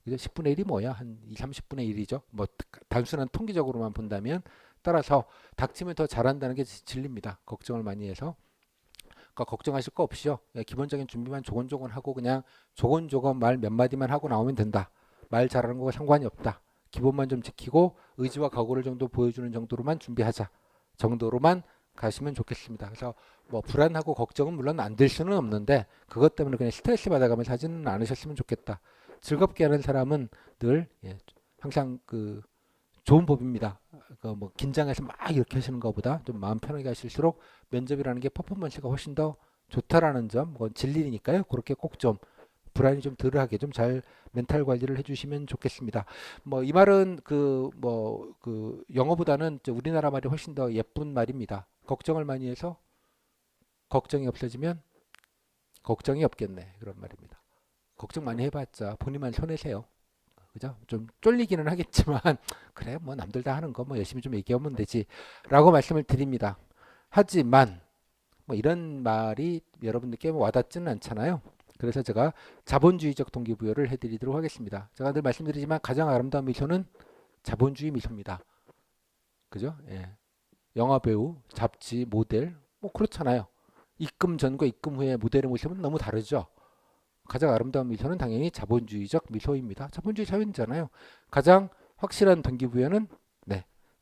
그죠? 10분의 1이 뭐야? 한 2, 30분의 1이죠. 뭐 단순한 통계적으로만 본다면 따라서 닥치면 더 잘한다는 게 진리입니다. 걱정을 많이 해서. 그러니까 걱정하실 거 없이요. 기본적인 준비만 조곤조곤 하고 그냥 조곤조곤 말 몇 마디만 하고 나오면 된다. 말 잘하는 거와 상관이 없다. 기본만 좀 지키고 의지와 각오를 정도 보여주는 정도로만 준비하자. 정도로만 가시면 좋겠습니다. 그래서 뭐 불안하고 걱정은 물론 안 될 수는 없는데 그것 때문에 그냥 스트레스 받아가면서 하지는 않으셨으면 좋겠다. 즐겁게 하는 사람은 늘 항상 그 좋은 법입니다. 뭐 긴장해서 막 이렇게 하시는 것보다 좀 마음 편하게 하실수록 면접이라는 게 퍼포먼스가 훨씬 더 좋다라는 점, 그건 진리니까요. 그렇게 꼭 좀 불안이 좀 덜하게 좀 잘 멘탈 관리를 해주시면 좋겠습니다. 뭐 이 말은 그 영어보다는 우리나라 말이 훨씬 더 예쁜 말입니다. 걱정을 많이 해서 걱정이 없어지면 걱정이 없겠네 그런 말입니다. 걱정 많이 해봤자 본인만 손해세요. 그죠? 좀 쫄리기는 하겠지만 그래 뭐 남들 다 하는 거 뭐 열심히 좀 얘기하면 되지라고 말씀을 드립니다. 하지만 뭐 이런 말이 여러분들께 와닿지는 않잖아요. 그래서 제가 자본주의적 동기부여를 해드리도록 하겠습니다. 제가 늘 말씀드리지만 가장 아름다운 미소는 자본주의 미소입니다. 그죠? 영화 배우, 잡지, 모델 뭐 그렇잖아요. 입금 전과 입금 후의 모델의 모습은 너무 다르죠. 가장 아름다운 미소는 당연히 자본주의적 미소입니다. 자본주의 사회잖아요. 가장 확실한 동기부여는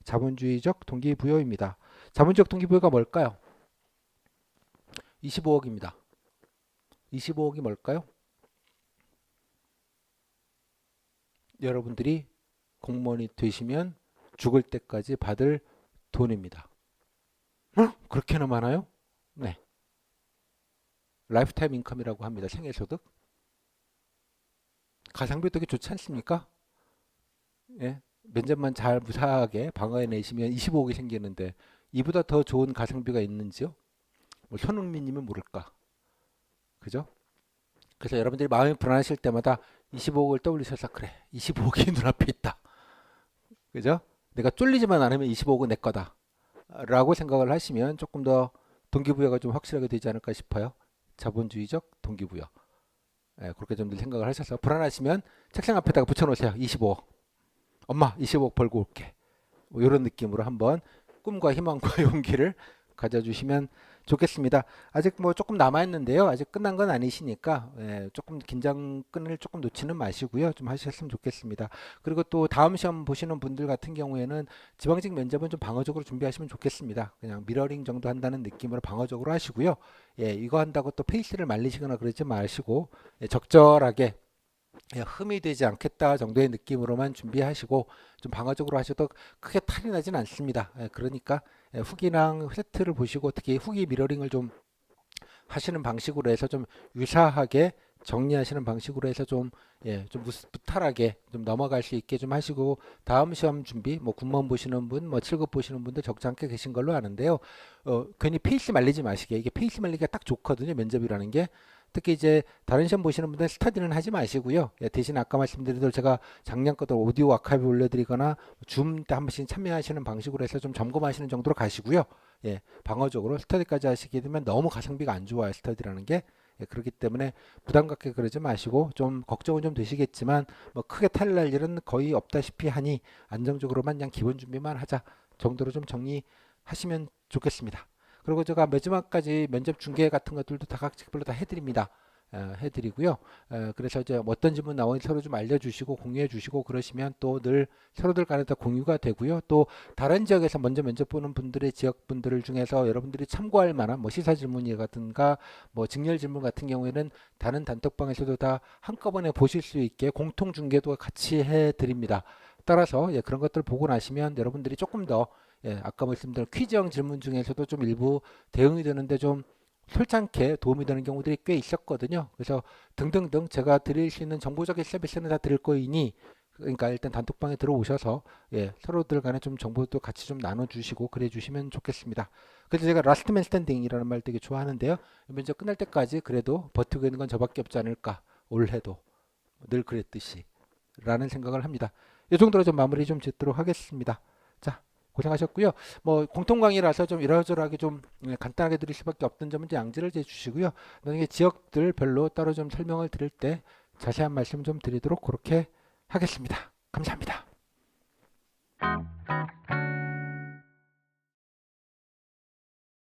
자본주의적 동기부여입니다. 자본주의적 동기부여가 뭘까요? 25억입니다. 25억이 뭘까요? 여러분들이 공무원이 되시면 죽을 때까지 받을 돈입니다. 그렇게나 많아요? 네. 라이프타임 인컴이라고 합니다. 생애소득. 가성비 되게 좋지 않습니까? 면접만 잘 무사하게 방어해내시면 25억이 생기는데 이보다 더 좋은 가성비가 있는지요? 뭐 손흥민님은 모를까? 그죠? 그래서 여러분들이 마음이 불안하실 때마다 25억을 떠올리셔서 그래 25억이 눈앞에 있다. 그죠? 내가 쫄리지만 않으면 25억은 내 거다. 라고 생각을 하시면 조금 더 동기부여가 좀 확실하게 되지 않을까 싶어요. 자본주의적 동기부여. 예, 그렇게 좀 늘 생각을 하셔서 불안하시면 책상 앞에다가 붙여놓으세요. 25억. 엄마 25억 벌고 올게. 뭐 이런 느낌으로 한번 꿈과 희망과 용기를 가져주시면 좋겠습니다. 아직 뭐 조금 남아있는데요. 아직 끝난 건 아니시니까 조금 긴장끈을 조금 놓지는 마시고요. 좀 하셨으면 좋겠습니다. 그리고 또 다음 시험 보시는 분들 같은 경우에는 지방직 면접은 좀 방어적으로 준비하시면 좋겠습니다. 그냥 미러링 정도 한다는 느낌으로 방어적으로 하시고요. 이거 한다고 또 페이스를 말리시거나 그러지 마시고 적절하게 흠이 되지 않겠다 정도의 느낌으로만 준비하시고 좀 방어적으로 하셔도 크게 탈이 나진 않습니다. 그러니까 후기랑 세트를 보시고 특히 후기 미러링을 좀 하시는 방식으로 해서 좀 유사하게 정리하시는 방식으로 해서 좀 무탈하게 좀 넘어갈 수 있게 좀 하시고 다음 시험 준비 뭐 군문 보시는 분, 뭐 7급 보시는 분들 적지 않게 계신 걸로 아는데요. 괜히 페이스 말리지 마시게. 이게 페이스 말리기가 딱 좋거든요. 면접이라는 게. 특히 이제 다른 시험 보시는 분들 스터디는 하지 마시고요. 대신 아까 말씀드린 대로 제가 작년 것도 오디오 아카이브 올려드리거나 줌 때 한 번씩 참여하시는 방식으로 해서 좀 점검하시는 정도로 가시고요. 방어적으로 스터디까지 하시게 되면 너무 가성비가 안 좋아요. 스터디라는 게. 그렇기 때문에 부담 갖게 그러지 마시고 좀 걱정은 좀 되시겠지만 뭐 크게 탈날 일은 거의 없다시피 하니 안정적으로만 그냥 기본 준비만 하자 정도로 좀 정리하시면 좋겠습니다. 그리고 제가 마지막까지 면접 중계 같은 것들도 다 각직별로 다 해드립니다. 해드리고요. 그래서 이제 어떤 질문 나오는지 서로 좀 알려주시고 공유해 주시고 그러시면 또 늘 서로들 간에 다 공유가 되고요. 또 다른 지역에서 먼저 면접 보는 분들의 지역 분들 중에서 여러분들이 참고할 만한 뭐 시사 질문이라든가 뭐 직렬 질문 같은 경우에는 다른 단톡방에서도 다 한꺼번에 보실 수 있게 공통 중계도 같이 해드립니다. 따라서 그런 것들 보고 나시면 여러분들이 조금 더 아까 말씀드린 퀴즈형 질문 중에서도 좀 일부 대응이 되는데 좀 솔직하게 도움이 되는 경우들이 꽤 있었거든요. 그래서 등등등 제가 드릴 수 있는 정보적인 서비스는 다 드릴 거이니 그러니까 일단 단톡방에 들어오셔서 서로들 간에 좀 정보도 같이 좀 나눠주시고 그래 주시면 좋겠습니다. 그래서 제가 라스트맨 스탠딩이라는 말 되게 좋아하는데요. 면접 끝날 때까지 그래도 버티고 있는 건 저밖에 없지 않을까. 올해도 늘 그랬듯이 라는 생각을 합니다. 이 정도로 좀 마무리 좀 짓도록 하겠습니다. 자, 고생하셨고요. 뭐 공통 강의라서 좀 이러저러하게 좀 간단하게 드릴 수밖에 없던 점은 양지를 해 주시고요. 나중에 지역들별로 따로 좀 설명을 드릴 때 자세한 말씀 좀 드리도록 그렇게 하겠습니다. 감사합니다.